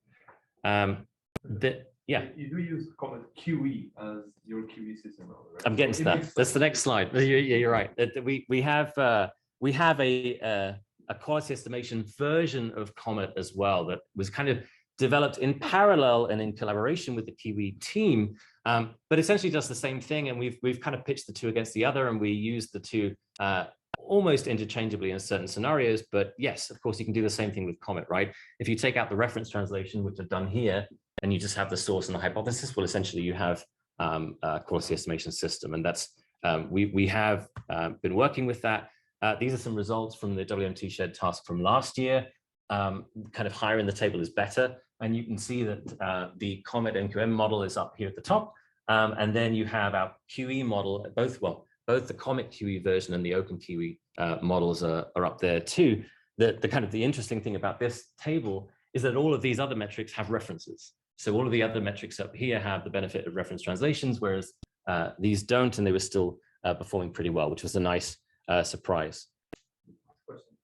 Speaker 2: Yeah.
Speaker 4: You do use Comet Kiwi as your Kiwi system, right?
Speaker 2: I'm getting to that. That's the next slide. You're right. We have a quality estimation version of Comet as well that was kind of developed in parallel and in collaboration with the Kiwi team, but essentially does the same thing. And we've kind of pitched the two against the other, and we use the two almost interchangeably in certain scenarios. But yes, of course, you can do the same thing with Comet, right? If you take out the reference translation, which I've done here, and you just have the source and the hypothesis, well, essentially you have a quality estimation system. And that's, we have been working with that. These are some results from the WMT shared task from last year. Kind of higher in the table is better. And you can see that the Comet MQM model is up here at the top. And then you have our QE model, both the Comet QE version and the Open QE models are up there too. The interesting thing about this table is that all of these other metrics have references. So all of the other metrics up here have the benefit of reference translations, whereas these don't, and they were still performing pretty well, which was a nice surprise.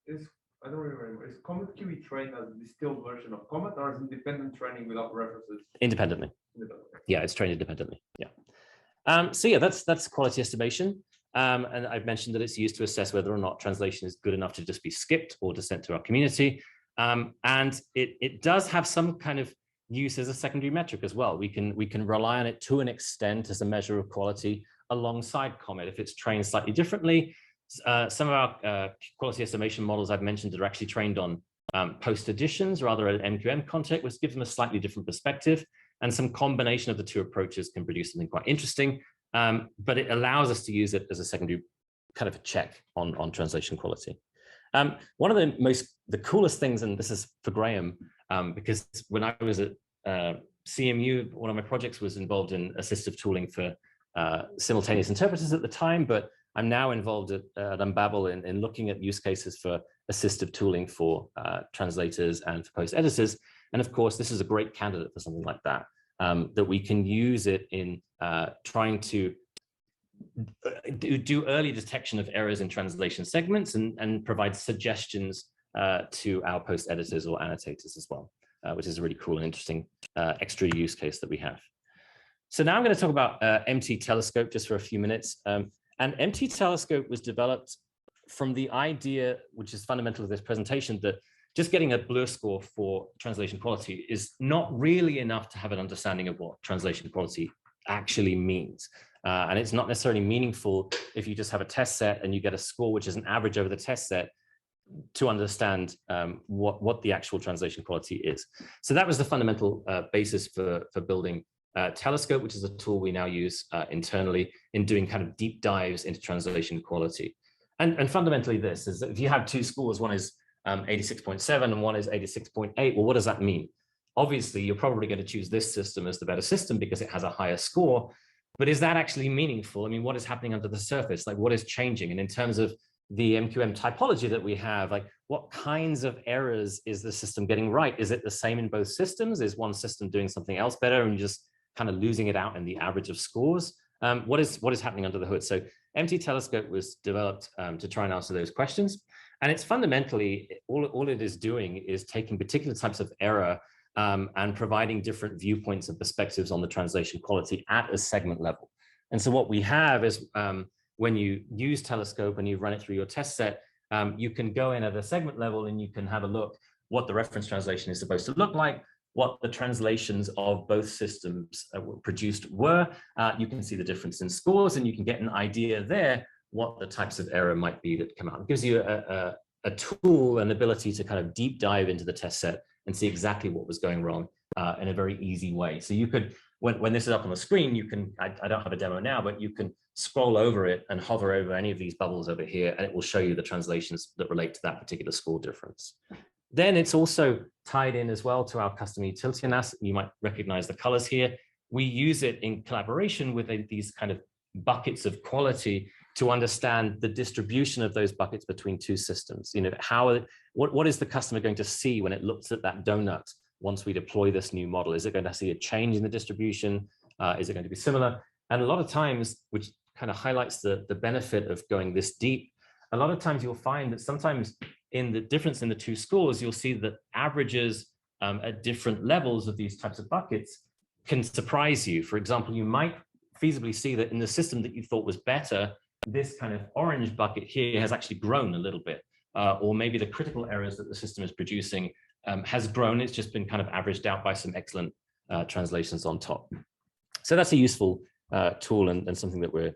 Speaker 4: I don't remember. Is Comet Kiwi trained as a distilled version of Comet, or is independent training without references?
Speaker 2: Independently. Yeah, it's trained independently. Yeah. So yeah, that's quality estimation. And I've mentioned that it's used to assess whether or not translation is good enough to just be skipped or to send to our community. And it does have some kind of use as a secondary metric as well. We can rely on it to an extent as a measure of quality alongside Comet if it's trained slightly differently. Some of our quality estimation models I've mentioned that are actually trained on post editions rather than MQM context, which gives them a slightly different perspective. And some combination of the two approaches can produce something quite interesting. But it allows us to use it as a secondary kind of a check on translation quality. One of the coolest things, and this is for Graham, because when I was at CMU, one of my projects was involved in assistive tooling for simultaneous interpreters at the time, but I'm now involved at Unbabel in looking at use cases for assistive tooling for translators and for post editors. And of course, this is a great candidate for something like that, that we can use it in trying to do early detection of errors in translation segments and provide suggestions to our post editors or annotators as well, which is a really cool and interesting extra use case that we have. So now I'm going to talk about MT Telescope just for a few minutes. And MT Telescope was developed from the idea, which is fundamental to this presentation, that just getting a blur score for translation quality is not really enough to have an understanding of what translation quality actually means. And it's not necessarily meaningful if you just have a test set and you get a score which is an average over the test set to understand what the actual translation quality is. So that was the fundamental basis for building Telescope, which is a tool we now use internally in doing kind of deep dives into translation quality. And fundamentally this is that if you have two scores, one is 86.7 and one is 86.8, well, what does that mean? Obviously, you're probably going to choose this system as the better system because it has a higher score, but is that actually meaningful? I mean, what is happening under the surface? Like, what is changing? And in terms of the MQM typology that we have, like, what kinds of errors is the system getting right? Is it the same in both systems? Is one system doing something else better and just kind of losing it out in the average of scores? What is happening under the hood? So MT Telescope was developed to try and answer those questions. And it's fundamentally, all it is doing is taking particular types of error and providing different viewpoints and perspectives on the translation quality at a segment level. And so what we have is when you use Telescope and you run it through your test set, you can go in at a segment level and you can have a look what the reference translation is supposed to look like, what the translations of both systems produced were. You can see the difference in scores and you can get an idea there what the types of error might be that come out. It gives you a tool, an ability to kind of deep dive into the test set and see exactly what was going wrong in a very easy way. So you could, when this is up on the screen, you can, I don't have a demo now, but you can scroll over it and hover over any of these bubbles over here, and it will show you the translations that relate to that particular score difference. Then it's also tied in as well to our custom utility analysis. You might recognize the colors here. We use it in collaboration with these kind of buckets of quality to understand the distribution of those buckets between two systems. You know, what is the customer going to see when it looks at that donut once we deploy this new model? Is it going to see a change in the distribution? Is it going to be similar? And a lot of times, which kind of highlights the benefit of going this deep, a lot of times you'll find that sometimes in the difference in the two scores, you'll see that averages at different levels of these types of buckets can surprise you. For example, you might feasibly see that in the system that you thought was better, this kind of orange bucket here has actually grown a little bit, or maybe the critical errors that the system is producing has grown. It's just been kind of averaged out by some excellent translations on top. So that's a useful tool and something that we're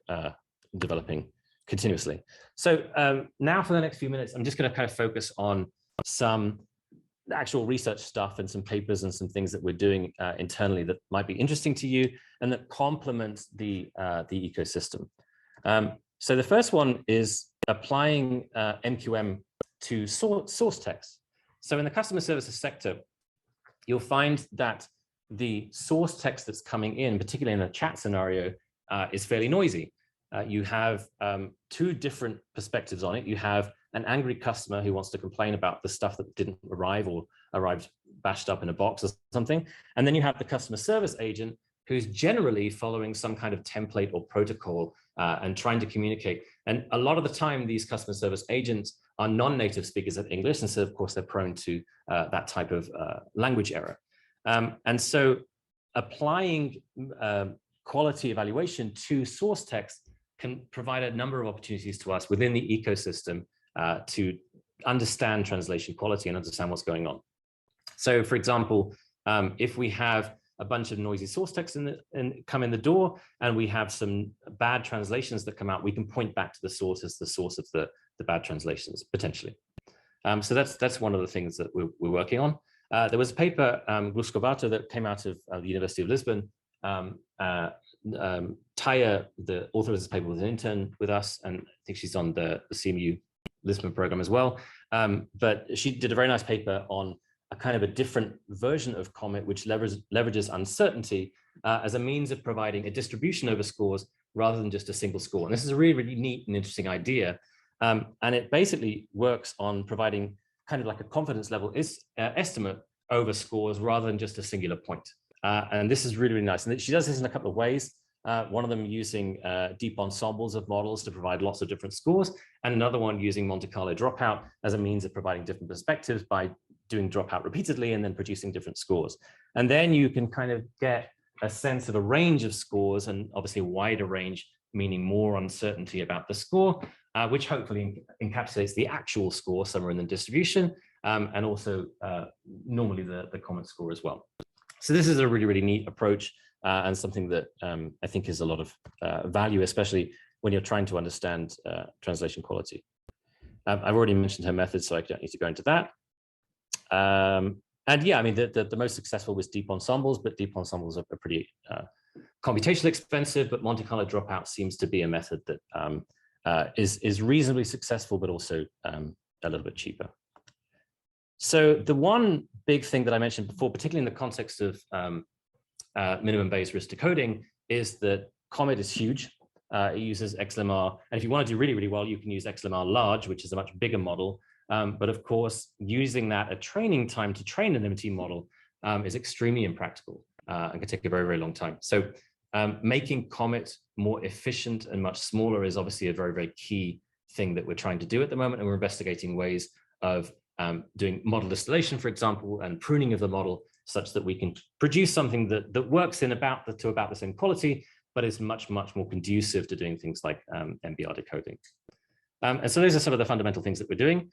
Speaker 2: developing continuously. So now for the next few minutes, I'm just going to kind of focus on some actual research stuff and some papers and some things that we're doing internally that might be interesting to you and that complement the ecosystem. So the first one is applying MQM to source text. So in the customer services sector, you'll find that the source text that's coming in, particularly in a chat scenario, is fairly noisy. You have two different perspectives on it. You have an angry customer who wants to complain about the stuff that didn't arrive or arrived bashed up in a box or something. And then you have the customer service agent who's generally following some kind of template or protocol and trying to communicate. And a lot of the time, these customer service agents are non-native speakers of English. And so, of course, they're prone to that type of language error. And so applying quality evaluation to source text can provide a number of opportunities to us within the ecosystem to understand translation quality and understand what's going on. So, for example, if we have a bunch of noisy source text come in the door, and we have some bad translations that come out, we can point back to the source as the source of the bad translations, potentially. So that's one of the things that we're working on. There was a paper, Gluscovato, that came out of the University of Lisbon Taya, the author of this paper, was an intern with us, and I think she's on the CMU Lisbon program as well. But she did a very nice paper on a kind of a different version of Comet, which leverages uncertainty as a means of providing a distribution over scores rather than just a single score. And this is a really, really neat and interesting idea. And it basically works on providing kind of like a confidence level estimate over scores rather than just a singular point. And this is really, really nice. And she does this in a couple of ways. One of them using deep ensembles of models to provide lots of different scores, and another one using Monte Carlo dropout as a means of providing different perspectives by doing dropout repeatedly and then producing different scores. And then you can kind of get a sense of a range of scores, and obviously a wider range, meaning more uncertainty about the score, which hopefully encapsulates the actual score somewhere in the distribution, and also normally the common score as well. So this is a really, really neat approach, and something that I think is a lot of value, especially when you're trying to understand translation quality. I've already mentioned her method, so I don't need to go into that. And yeah, I mean, the most successful was deep ensembles, but deep ensembles are pretty computationally expensive, but Monte Carlo dropout seems to be a method that is reasonably successful, but also a little bit cheaper. So the one big thing that I mentioned before, particularly in the context of minimum Bayes risk decoding, is that Comet is huge. It uses XLMR, and if you want to do really, really well, you can use XLMR large, which is a much bigger model. But of course, using that at training time to train an MT model is extremely impractical and can take a very, very long time. So making Comet more efficient and much smaller is obviously a very, very key thing that we're trying to do at the moment. And we're investigating ways of doing model distillation, for example, and pruning of the model such that we can produce something that works in about the same quality, but is much, much more conducive to doing things like MBR decoding. And so those are some of the fundamental things that we're doing.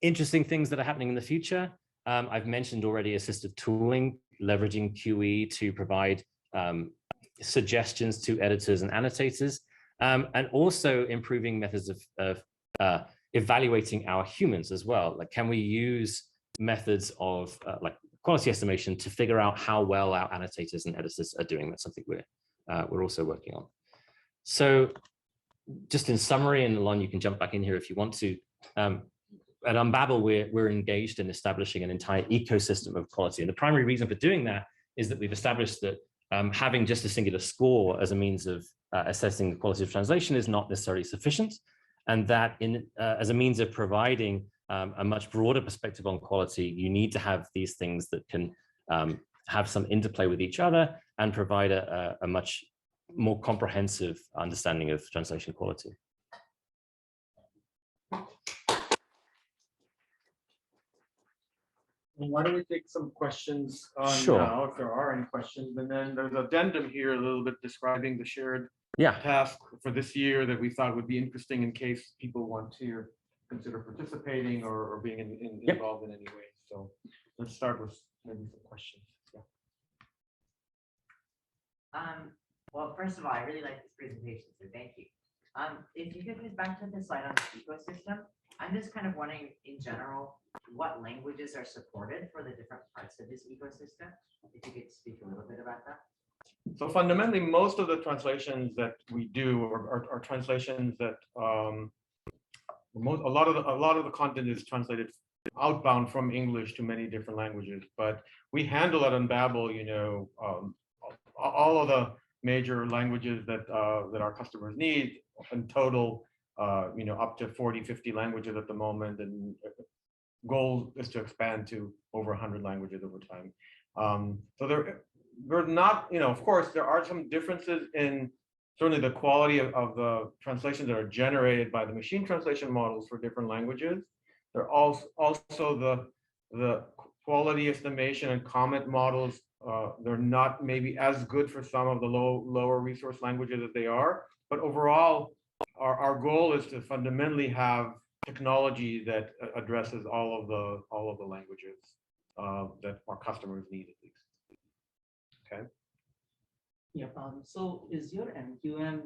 Speaker 2: Interesting things that are happening in the future. I've mentioned already assistive tooling, leveraging QE to provide suggestions to editors and annotators, and also improving methods of evaluating our humans as well. Like, can we use methods of like quality estimation to figure out how well our annotators and editors are doing? That's something we're also working on. So just in summary, and Alon, you can jump back in here if you want to. At Unbabel, we're engaged in establishing an entire ecosystem of quality. And the primary reason for doing that is that we've established that having just a singular score as a means of assessing the quality of translation is not necessarily sufficient. And that as a means of providing a much broader perspective on quality, you need to have these things that can have some interplay with each other and provide a much more comprehensive understanding of translation quality.
Speaker 1: Why don't we take some questions
Speaker 2: Sure.
Speaker 1: now, if there are any questions, and then there's an addendum here a little bit describing the shared task for this year that we thought would be interesting in case people want to consider participating or being involved in any way. So let's start with maybe some questions. Yeah.
Speaker 5: Well, first of all, I really like this presentation, so thank you. If you could get back to the slide on the ecosystem, I'm just kind of wondering in general, what languages are supported for the different parts of this ecosystem? If you could speak a little bit about that.
Speaker 1: So fundamentally, most of the translations that we do are translations that a lot of the content is translated outbound from English to many different languages. But we handle at Unbabel, you know, all of the major languages that our customers need. In total, you know, up to 40, 50 languages at the moment, and goal is to expand to over 100 languages over time. So we're not, you know, of course, there are some differences in certainly the quality of the translations that are generated by the machine translation models for different languages. There are also the quality estimation and Comet models. They're not maybe as good for some of the lower resource languages as they are, but overall, our goal is to fundamentally have technology that addresses all of the languages that our customers need, at least. Okay.
Speaker 6: Yeah. So is your MQM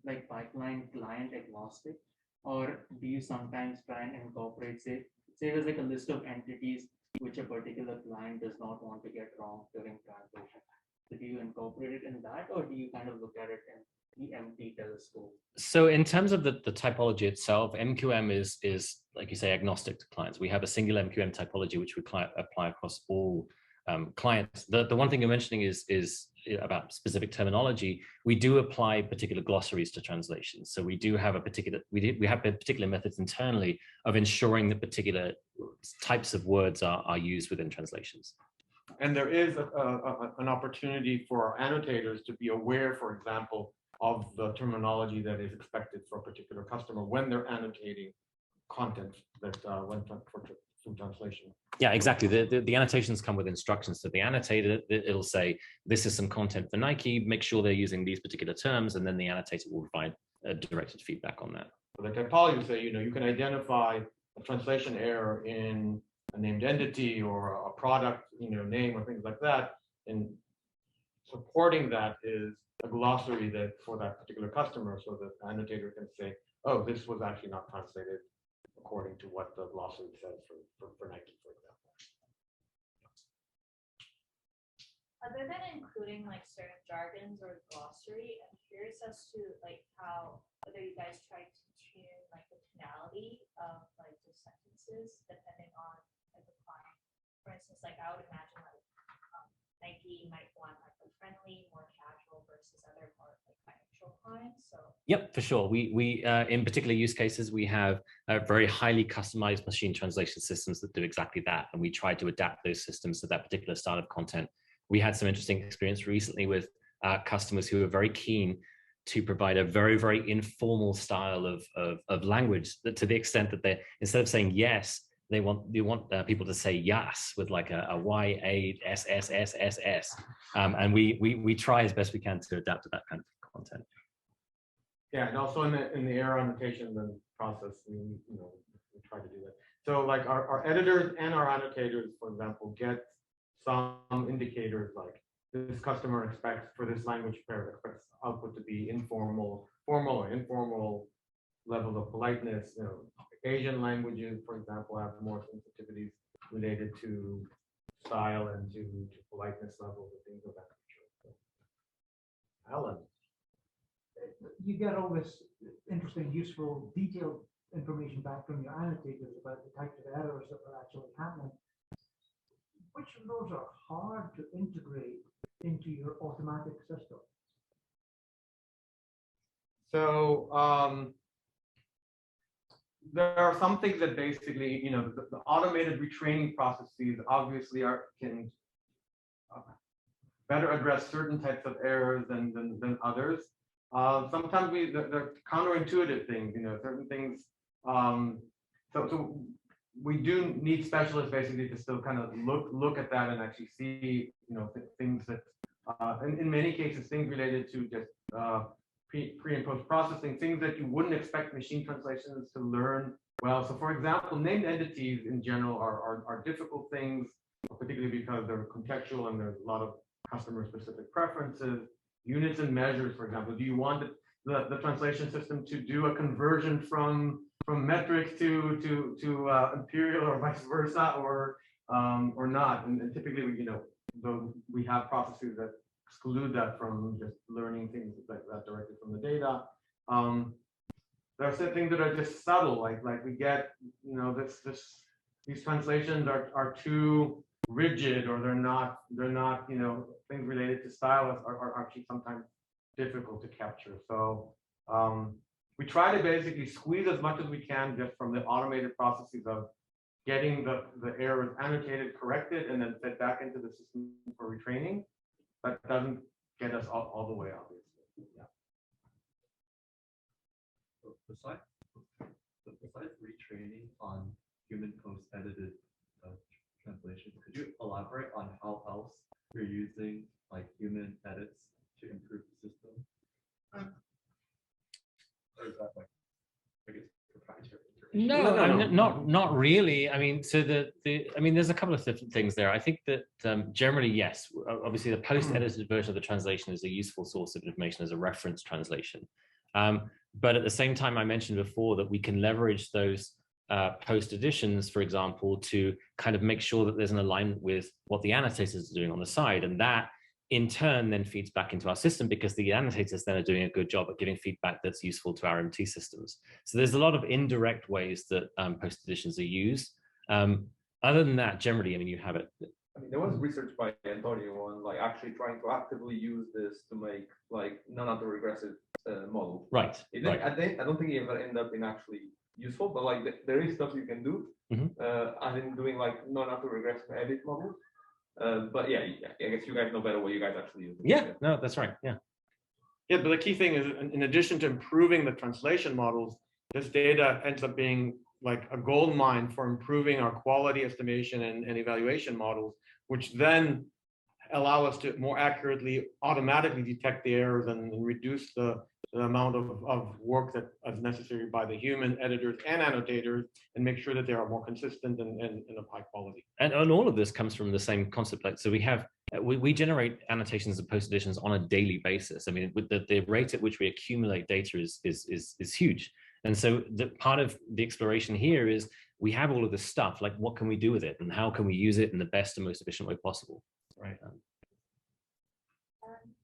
Speaker 6: like pipeline client agnostic, or do you sometimes try and incorporate, say there's like a list of entities which a particular client does not want to get wrong during translation? So do you incorporate it in that, or do you kind of look at it in the empty telescope?
Speaker 2: So in terms of the typology itself, MQM is like you say, agnostic to clients. We have a single MQM typology which we apply across all clients. The one thing you're mentioning is about specific terminology. We do apply particular glossaries to translations. So we do have we have particular methods internally of ensuring that particular types of words are used within translations.
Speaker 1: And there is an opportunity for our annotators to be aware, for example, of the terminology that is expected for a particular customer when they're annotating content that went through translation.
Speaker 2: Yeah, exactly. The annotations come with instructions. So the annotator, it'll say, this is some content for Nike, make sure they're using these particular terms, and then the annotator will provide directed feedback on that.
Speaker 1: So the typology will say, you can identify a translation error in a named entity or a product, name or things like that. And supporting that is a glossary that for that particular customer, so that the annotator can say, oh, this was actually not translated according to what the glossary says for Nike, for example.
Speaker 7: Other than including like certain jargons or glossary, I'm curious as to like whether you guys try to tune like the tonality of like the sentences depending on like the client. For instance, like I would imagine like Nike might want like a friendly, more casual versus other more like financial clients. So
Speaker 2: yep, for sure. We in particular use cases, we have very highly customized machine translation systems that do exactly that, and we try to adapt those systems to that particular style of content. We had some interesting experience recently with customers who were very keen to provide a very, very informal style of language, that to the extent that they, instead of saying yes, they want people to say yes with like a Y-A-S-S-S-S-S. And we try as best we can to adapt to that kind of content.
Speaker 1: Yeah, and also in the error annotation and process, we try to do that. So like our editors and our annotators, for example, get some indicators like this customer expects for this language pair expects output to be informal, formal or informal level of politeness. Asian languages, for example, have more sensitivities related to style and to politeness levels and things of that nature. So, Alon.
Speaker 8: You get all this interesting, useful, detailed information back from your annotators about the types of errors that are actually happening. Which of those are hard to integrate into your automatic system?
Speaker 1: So there are some things that basically, the automated retraining processes obviously can better address certain types of errors than others. Sometimes they're counterintuitive things, certain things. So we do need specialists basically to still kind of look at that and actually see, things that, in many cases, things related to just pre and post processing, things that you wouldn't expect machine translations to learn well. So for example, named entities in general are difficult things, particularly because they're contextual and there's a lot of customer specific preferences. Units and measures, for example, do you want the translation system to do a conversion from metric to imperial or vice versa, or not? And typically, we have processes that exclude that from just learning things like that directly from the data. There are some things that are just subtle, like we get, these translations are too rigid, or they're not, things related to style are actually sometimes difficult to capture. So we try to basically squeeze as much as we can just from the automated processes of getting the errors annotated, corrected, and then fed back into the system for retraining. That doesn't get us all the way, obviously. Yeah.
Speaker 9: Besides retraining on human post-edited translations, could you elaborate on how else you're using like human edits to improve the system? Or is that like, I guess, proprietary?
Speaker 2: No, not really. I mean, so there's a couple of different things there. I think that generally, yes, obviously the post-edited version of the translation is a useful source of information as a reference translation. But at the same time, I mentioned before that we can leverage those post editions, for example, to kind of make sure that there's an alignment with what the annotators are doing on the side. And that in turn then feeds back into our system because the annotators then are doing a good job at giving feedback that's useful to our MT systems. So there's a lot of indirect ways that post editions are used. Other than that, generally, I mean, you have it.
Speaker 4: I mean, there was research by Antonio on like actually trying to actively use this to make like non-autoregressive models.
Speaker 2: Right.
Speaker 4: I don't think it ever ended up in actually useful, but like there is stuff you can do. I've been doing like non-autoregressive edit models. But yeah, I guess you guys know better what you guys actually use.
Speaker 2: Yeah, no, that's right. Yeah.
Speaker 1: Yeah, but the key thing is, in addition to improving the translation models, this data ends up being like a gold mine for improving our quality estimation and evaluation models, which then allow us to more accurately, automatically detect the errors and reduce the amount of work that is necessary by the human editors and annotators, and make sure that they are more consistent and of high quality.
Speaker 2: And all of this comes from the same concept. Like, so we generate annotations and post editions on a daily basis. I mean, with the rate at which we accumulate data is huge. And so the part of the exploration here is we have all of this stuff, like what can we do with it and how can we use it in the best and most efficient way possible, right?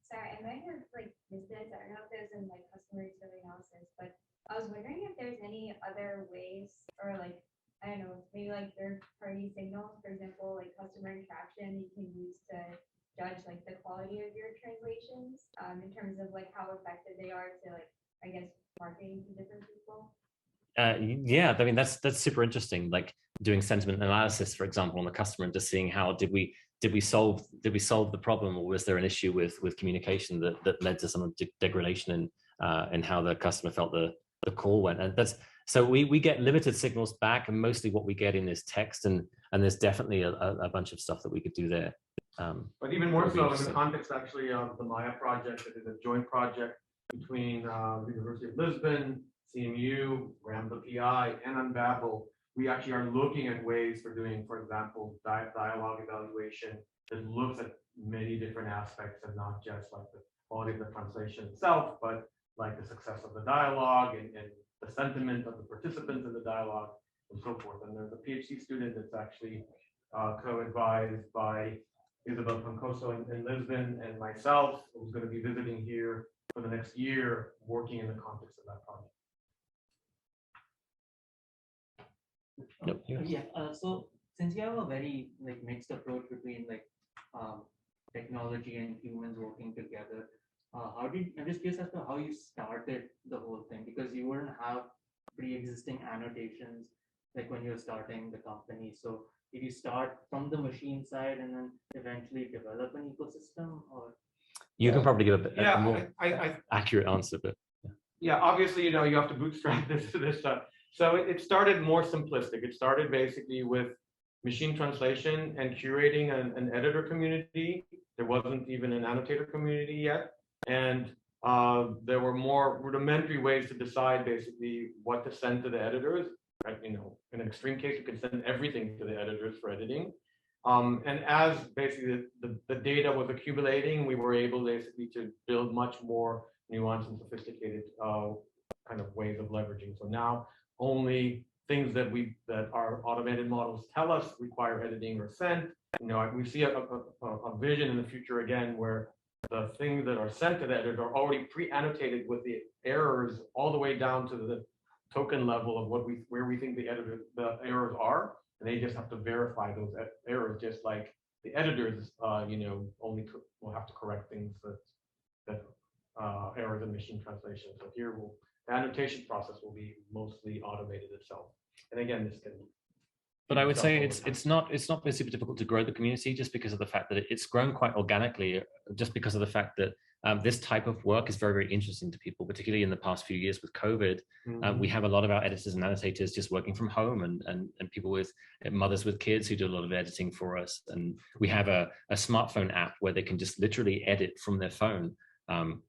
Speaker 10: Sorry, I might have like missed this. I don't know if there's in like customer utility analysis, but I was wondering if there's any other ways or like, I don't know, maybe like third-party signals, for example, like customer interaction you can use to judge like the quality of your translations in terms of like how effective they are to like, I guess, marketing to different people.
Speaker 2: Yeah, I mean that's super interesting. Like doing sentiment analysis, for example, on the customer and just seeing how did we solve the problem, or was there an issue with communication that led to some degradation in how the customer felt the call went. And that's so we get limited signals back, and mostly what we get in is text, and there's definitely a bunch of stuff that we could do there.
Speaker 1: But even more so in the context actually of the Maya project, it is a joint project between the University of Lisbon, CMU, Ram the PI, and Unbabel. We actually are looking at ways for doing, for example, dialogue evaluation that looks at many different aspects and not just like the quality of the translation itself, but like the success of the dialogue and the sentiment of the participants in the dialogue and so forth. And there's a PhD student that's actually co-advised by Isabel Pancoso in Lisbon and myself, who's going to be visiting here for the next year, working in the context of that project.
Speaker 2: Nope.
Speaker 6: Yeah. So since you have a very like mixed approach between like technology and humans working together, I'm just curious as to how you started the whole thing, because you wouldn't have pre-existing annotations like when you're starting the company. So did you start from the machine side and then eventually develop an ecosystem, or?
Speaker 2: You can probably give a more
Speaker 1: I
Speaker 2: accurate answer, but
Speaker 1: yeah, obviously, you have to bootstrap this stuff. So it started more simplistic. It started basically with machine translation and curating an editor community. There wasn't even an annotator community yet. And there were more rudimentary ways to decide basically what to send to the editors. Right? In an extreme case, you can send everything to the editors for editing. And as basically the data was accumulating, we were able basically to build much more nuanced and sophisticated kind of ways of leveraging. So now only things that our automated models tell us require editing or sent. We see a vision in the future again where the things that are sent to the editor are already pre-annotated with the errors all the way down to the token level of where we think the errors are, and they just have to verify those errors, just like the editors only will have to correct things that errors in machine translation. So here the annotation process will be mostly automated itself. And again, this can.
Speaker 2: But I would say it's not been super difficult to grow the community, just because of the fact that it's grown quite organically, just because of the fact that this type of work is very, very interesting to people, particularly in the past few years with COVID. We have a lot of our editors and annotators just working from home, and people with mothers with kids who do a lot of editing for us. And we have a smartphone app where they can just literally edit from their phone.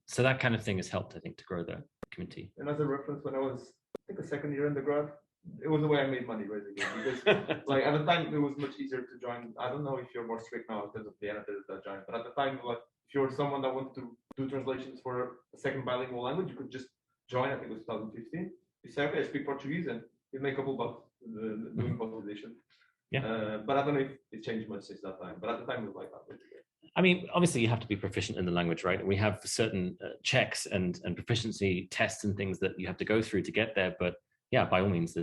Speaker 2: So that kind of thing has helped, I think, to grow the community.
Speaker 4: And as a reference, when I was, I think, a second year in the grad, it was the way I made money, basically. Because like at the time, it was much easier to join. I don't know if you're more strict now in terms of the annotators that join, but at the time, like if you're someone that wanted to do translations for a second bilingual language, you could just join. I think it was 2015. You say, okay, I speak Portuguese, and you make a couple bucks doing translation.
Speaker 2: Yeah.
Speaker 4: But I don't know if it changed much since that time. But at the time, it was like that.
Speaker 2: I mean, obviously, you have to be proficient in the language, right? And we have certain checks and proficiency tests and things that you have to go through to get there. But yeah, by all means,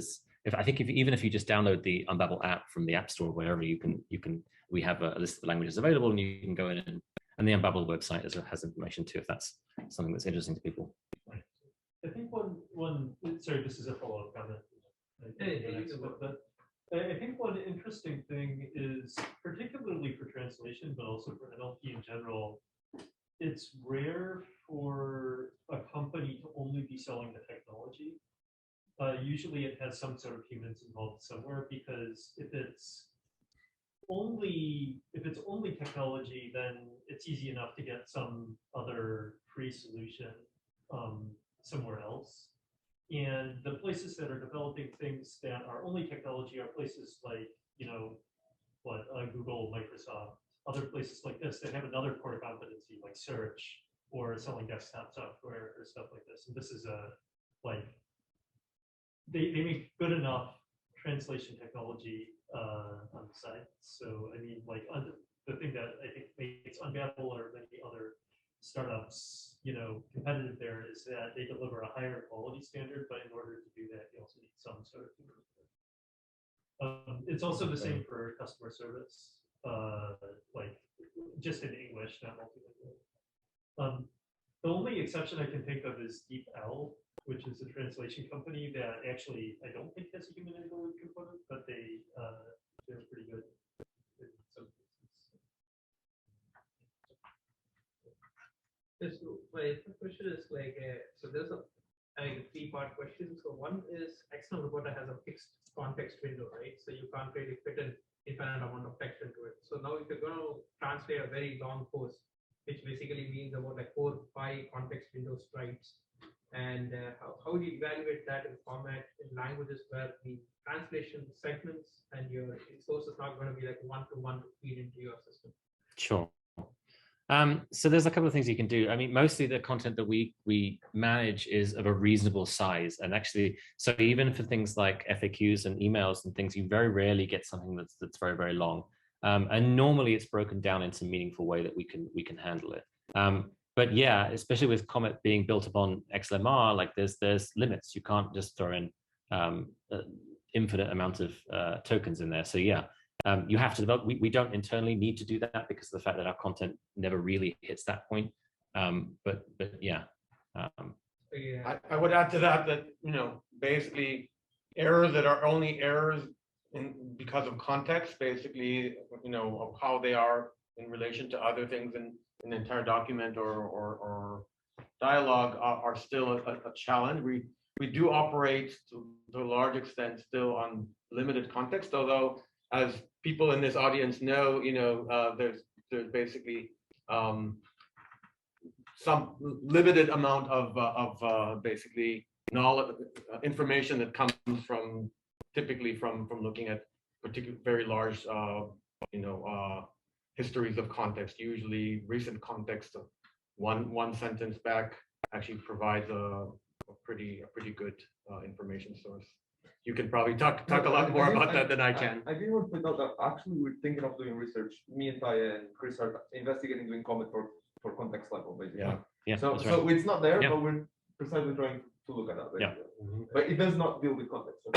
Speaker 2: even if you just download the Unbabel app from the App Store, wherever we have a list of the languages available, and you can go in and the Unbabel website has information too, if that's something that's interesting to people.
Speaker 3: I think sorry, this is a follow-up comment. But I think one interesting thing is, particularly for translation, but also for NLP in general, it's rare for a company to only be selling the technology. Usually it has some sort of humans involved somewhere, because if it's only technology, then it's easy enough to get some other free solution somewhere else. And the places that are developing things that are only technology are places like, Google, Microsoft, other places like this that have another core competency like search or selling desktop software or stuff like this. And this is they make good enough translation technology on the side. So I mean, the thing that I think makes Unbabel or many other startups, competitive there is that they deliver a higher quality standard, but in order to do that, you also need some sort of it's also the same for customer service, just in English, not multilingual. The only exception I can think of is DeepL, which is a translation company that actually I don't think has a human in the loop component, but they're pretty good in some cases.
Speaker 11: So my question is so there's a three-part question. So one is external reporter has a fixed context window, right? So you can't really fit an infinite amount of text into it. So now if you're going to translate a very long post, which basically means about 4 or 5 context window stripes, and how do you evaluate that in format in languages where the translation segments and your source is not going to be one-to-one to feed into your system?
Speaker 2: Sure. So there's a couple of things you can do. I mean, mostly the content that we manage is of a reasonable size, and actually, so even for things like FAQs and emails and things, you very rarely get something that's very, very long. And normally it's broken down into a meaningful way that we can handle it. But yeah, especially with Comet being built upon XLMR, there's limits. You can't just throw in infinite amount of tokens in there. So yeah. You have to develop. We don't internally need to do that because of the fact that our content never really hits that point. But yeah.
Speaker 1: I would add to that basically errors that are only errors because of context, basically, of how they are in relation to other things in an entire document or dialogue are still a challenge. We do operate to a large extent still on limited context, although as people in this audience know, there's basically some limited amount of basically knowledge, information that comes typically from looking at particular very large, histories of context. Usually, recent context of one sentence back actually provides a pretty good information source. You can probably talk a lot more about that than I can.
Speaker 4: I did want to point out that actually we're thinking of doing research. Me and Taya and Chris are investigating doing Comet for context level, basically.
Speaker 2: Yeah.
Speaker 4: So it's not there, but we're precisely trying to look at that. Basically. But it does not deal with context. So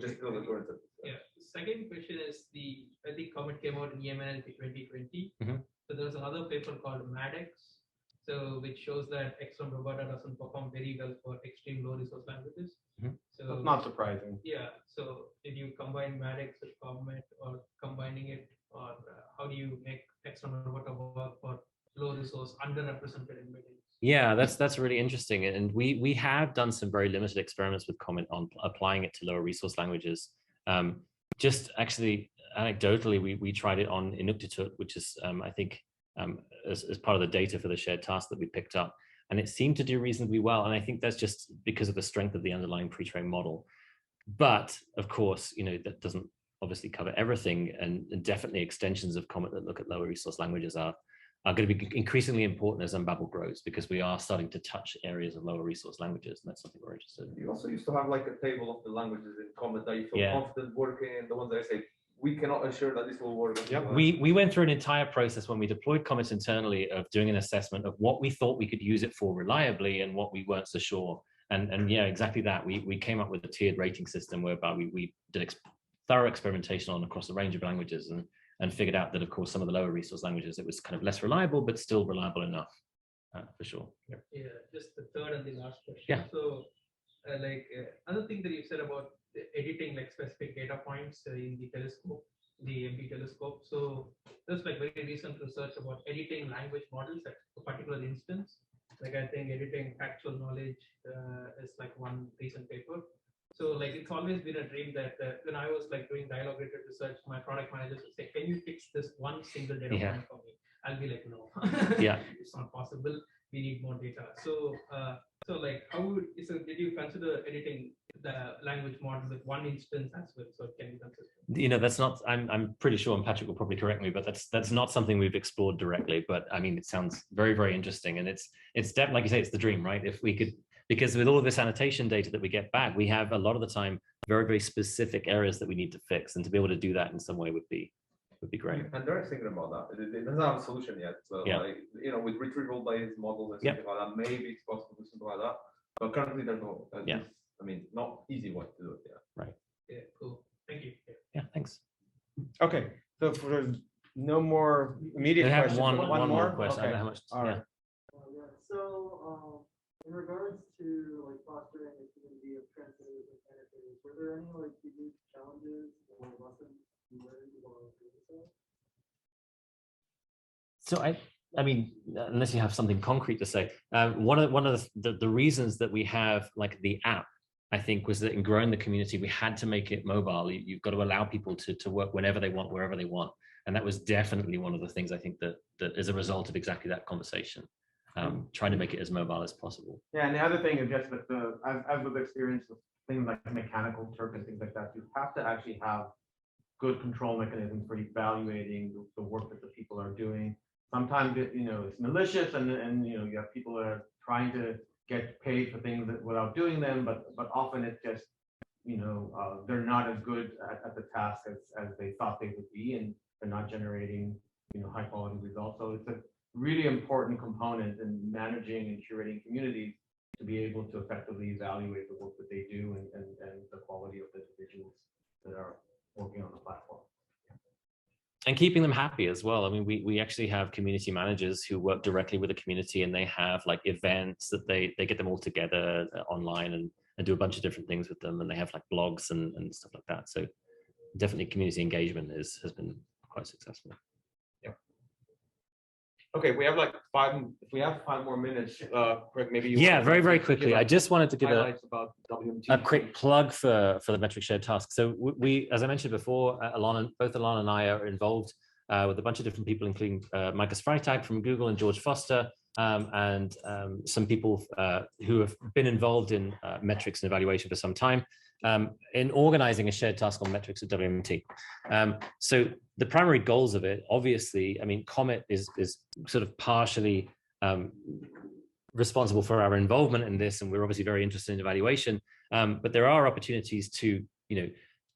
Speaker 4: just deal with current sentence.
Speaker 11: Yeah. Second question is I think Comet came out in EMN 2020. So there's another paper called MADX, which shows that external roboter doesn't perform very well for extreme low resource languages. So
Speaker 1: that's not surprising.
Speaker 11: Yeah. So did you combine MADX with Comet, or combining it, or how do you make external roboter work for low resource underrepresented embeddings?
Speaker 2: Yeah, that's really interesting. And we have done some very limited experiments with Comet on applying it to lower resource languages. Just actually anecdotally, we tried it on Inuktitut, which is I think as part of the data for the shared task that we picked up, and it seemed to do reasonably well. And I think that's just because of the strength of the underlying pre-trained model. But of course, that doesn't obviously cover everything, and definitely extensions of Comet that look at lower resource languages are going to be increasingly important as Unbabel grows, because we are starting to touch areas of lower resource languages, and that's something we're interested in.
Speaker 4: You also used to have a table of the languages in Comet that you feel confident working in, the ones that I say we cannot assure that this will work.
Speaker 2: Yep. We went through an entire process when we deployed Comet internally of doing an assessment of what we thought we could use it for reliably and what we weren't so sure. And yeah, exactly that. We came up with a tiered rating system whereby we did thorough experimentation on across a range of languages and figured out that, of course, some of the lower resource languages, it was kind of less reliable, but still reliable enough, for sure. Yep.
Speaker 11: Yeah, just the third and the last question.
Speaker 2: Yeah.
Speaker 11: So, another thing that you said about editing like specific data points in the telescope, the MP telescope. So there's like very recent research about editing language models at a particular instance. Like I think editing factual knowledge is like one recent paper. So like it's always been a dream that when I was like doing dialogue related research, my product managers would say, "Can you fix this one single data point for me?" I'll be like, "No,
Speaker 2: yeah,
Speaker 11: it's not possible. We need more data." So like did you consider editing the language model with one instance as well, so it can be consistent?
Speaker 2: That's not. I'm pretty sure, and Patrick will probably correct me, but that's not something we've explored directly. But I mean, it sounds very, very interesting, and it's definitely, like you say, it's the dream, right? If we could, because with all of this annotation data that we get back, we have a lot of the time very, very specific areas that we need to fix, and to be able to do that in some way would be great.
Speaker 4: And they're thinking about that. It doesn't have a solution yet. So like, with retrieval-based models and something like that, maybe it's possible to do something like that. But currently there's no not easy way to do it. Yeah.
Speaker 2: Right.
Speaker 11: Yeah, cool. Thank you.
Speaker 2: Yeah, thanks.
Speaker 1: Okay, so if there's no more immediate
Speaker 2: We have
Speaker 1: questions,
Speaker 2: one more question. I
Speaker 1: Okay.
Speaker 2: don't know how much.
Speaker 1: All right.
Speaker 12: So, in regards to like fostering a community of translators and annotators, were there any like unique challenges or lessons you learned while doing so?
Speaker 2: So I mean, unless you have something concrete to say, one of the reasons that we have like the app, I think, was that in growing the community, we had to make it mobile. You've got to allow people to work whenever they want, wherever they want. And that was definitely one of the things I think that is a result of exactly that conversation, trying to make it as mobile as possible.
Speaker 1: Yeah, and the other thing is just that as with experience with things like Mechanical Turk and things like that, you have to actually have good control mechanisms for evaluating the work that the people are doing. Sometimes it's malicious, and you have people that are trying to get paid for things without doing them, but often it's just they're not as good at the task as they thought they would be, and they're not generating high quality results. So it's a really important component in managing and curating communities to be able to effectively evaluate the work that they do and the quality of the individuals that are working on the platform.
Speaker 2: And keeping them happy as well. I mean, we actually have community managers who work directly with the community, and they have like events that they get them all together online and do a bunch of different things with them, and they have like blogs and stuff like that. So definitely community engagement has been quite successful.
Speaker 1: Yeah. Okay, we have like if we have 5 more minutes, Craig, maybe you
Speaker 2: very, very quickly. I just wanted to give
Speaker 1: about WMT.
Speaker 2: a quick plug for the metric shared task. So we, as I mentioned before, both Alon and I are involved with a bunch of different people, including Marcus Freitag from Google and George Foster, and some people who have been involved in metrics and evaluation for some time, in organizing a shared task on metrics at WMT. So the primary goals of it, obviously, I mean, Comet is sort of partially responsible for our involvement in this, and we're obviously very interested in evaluation, but there are opportunities to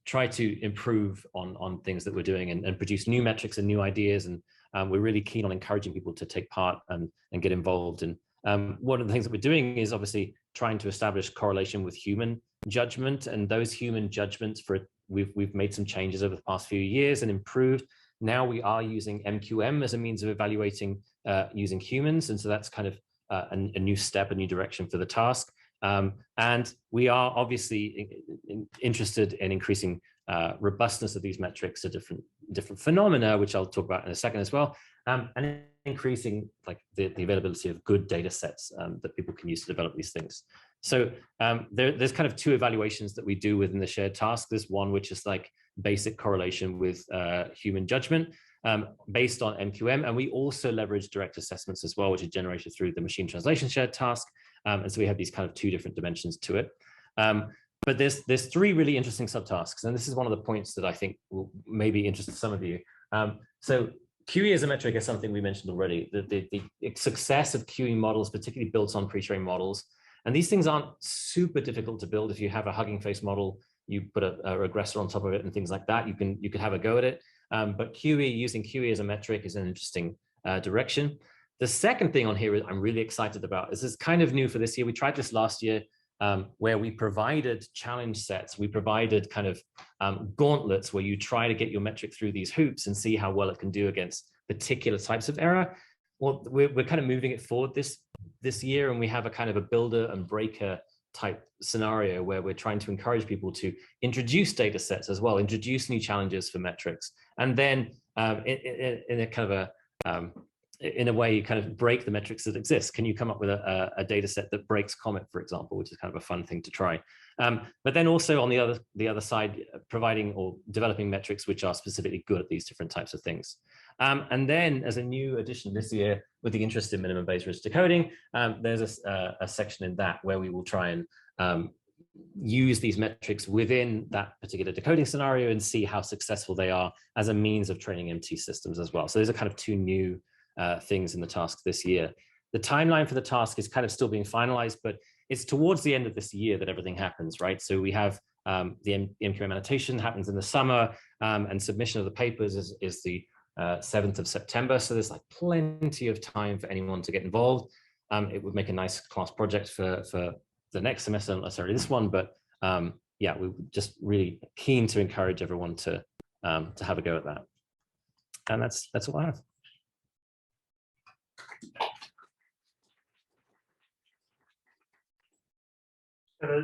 Speaker 2: try to improve on things that we're doing and produce new metrics and new ideas, and we're really keen on encouraging people to take part and get involved. And one of the things that we're doing is obviously trying to establish correlation with human judgment, and those human judgments we've made some changes over the past few years and improved. Now we are using MQM as a means of evaluating using humans, and so that's kind of a new step, a new direction for the task. And we are obviously interested in increasing robustness of these metrics to different phenomena, which I'll talk about in a second as well, and increasing like the availability of good data sets that people can use to develop these things. So there's kind of 2 evaluations that we do within the shared task. There's one which is like basic correlation with human judgment based on MQM, and we also leverage direct assessments as well, which are generated through the machine translation shared task. And so we have these kind of 2 different dimensions to it. But there's 3 really interesting subtasks, and this is one of the points that I think will maybe interest some of you. So QE as a metric is something we mentioned already. The success of QE models, particularly built on pre-trained models, and these things aren't super difficult to build. If you have a Hugging Face model, you put a regressor on top of it and things like that, you could have a go at it. But QE, using QE as a metric is an interesting direction. The second thing on here I'm really excited about is kind of new for this year. We tried this last year where we provided challenge sets. We provided kind of gauntlets where you try to get your metric through these hoops and see how well it can do against particular types of error. Well, we're kind of moving it forward this year, and we have a kind of a builder and breaker type scenario where we're trying to encourage people to introduce data sets as well, introduce new challenges for metrics, and then in a kind of in a way, you kind of break the metrics that exist. Can you come up with a data set that breaks Comet, for example, which is kind of a fun thing to try. But then also on the other side, providing or developing metrics which are specifically good at these different types of things. And then as a new addition this year, with the interest in minimum base risk decoding, there's a section in that where we will try and use these metrics within that particular decoding scenario and see how successful they are as a means of training MT systems as well. So those are kind of two new things in the task this year. The timeline for the task is kind of still being finalized, but it's towards the end of this year that everything happens, right? So we have the MQM annotation happens in the summer, and submission of the papers is the 7th of September. So there's like plenty of time for anyone to get involved. It would make a nice class project for the next semester, not necessarily this one, but yeah, we're just really keen to encourage everyone to have a go at that. And that's all I have.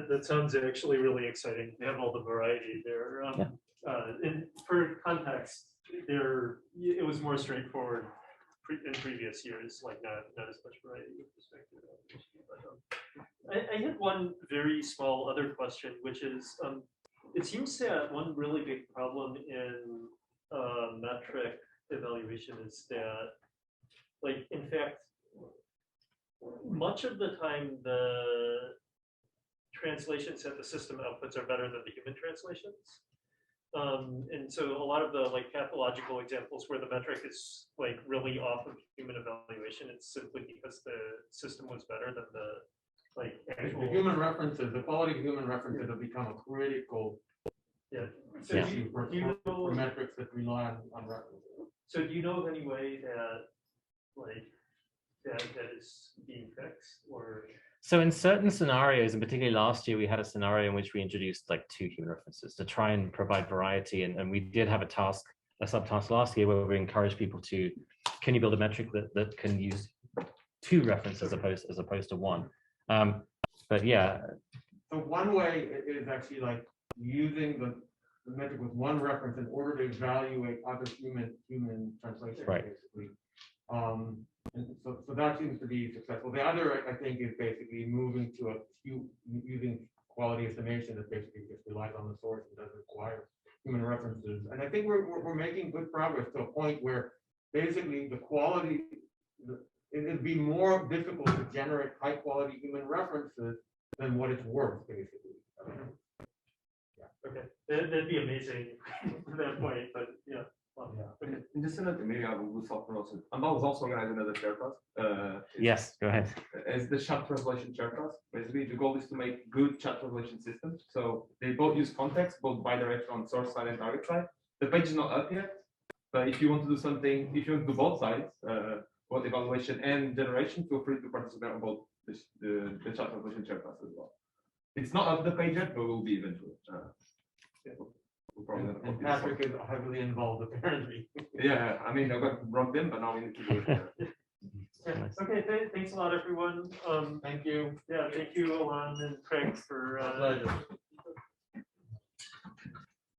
Speaker 3: That sounds actually really exciting. They have all the variety there. And for context, it was more straightforward in previous years, like not as much variety with respect to that. But, I had one very small other question, which is, it seems that one really big problem in metric evaluation is that, like, in fact, much of the time the translations that the system outputs are better than the human translations. And so a lot of the like pathological examples where the metric is like really off of human evaluation, it's simply because the system was better than the like actual.
Speaker 1: The human references, the quality of human references have become a critical issue for metrics that rely on references.
Speaker 3: So do you know of any way that like that is being fixed, or?
Speaker 2: So in certain scenarios, and particularly last year, we had a scenario in which we introduced like 2 human references to try and provide variety. And we did have a subtask last year where we encouraged people to, can you build a metric that can use 2 references as opposed to 1? But yeah.
Speaker 1: So one way is actually like using the metric with 1 reference in order to evaluate other human translations,
Speaker 2: right.
Speaker 1: Basically. And so that seems to be successful. The other, I think, is basically moving to using quality estimation that basically just relies on the source and doesn't require human references. And I think we're making good progress to a point where basically the quality, it'd be more difficult to generate high quality human references than what it's worth, basically.
Speaker 3: Okay, that'd be amazing at that point, but yeah.
Speaker 4: Okay. In this scenario, maybe I will stop for also. I was also organizing another share task.
Speaker 2: Yes, go ahead.
Speaker 4: As the chat translation share task. Basically, the goal is to make good chat translation systems. So they both use context, both bidirectional on source side and target side. The page is not up yet, but if you want to do something, if you want to do both sides, both evaluation and generation, feel free to participate on both the chat translation share task as well. It's not up the page yet, but will be eventually.
Speaker 1: And Patrick is heavily involved, apparently.
Speaker 4: Yeah, I mean, I got brought in, but now we need to do it.
Speaker 3: Yeah. Okay, thanks a lot, everyone.
Speaker 1: Thank you.
Speaker 3: Yeah, thank you, Alon and Craig, for
Speaker 1: pleasure.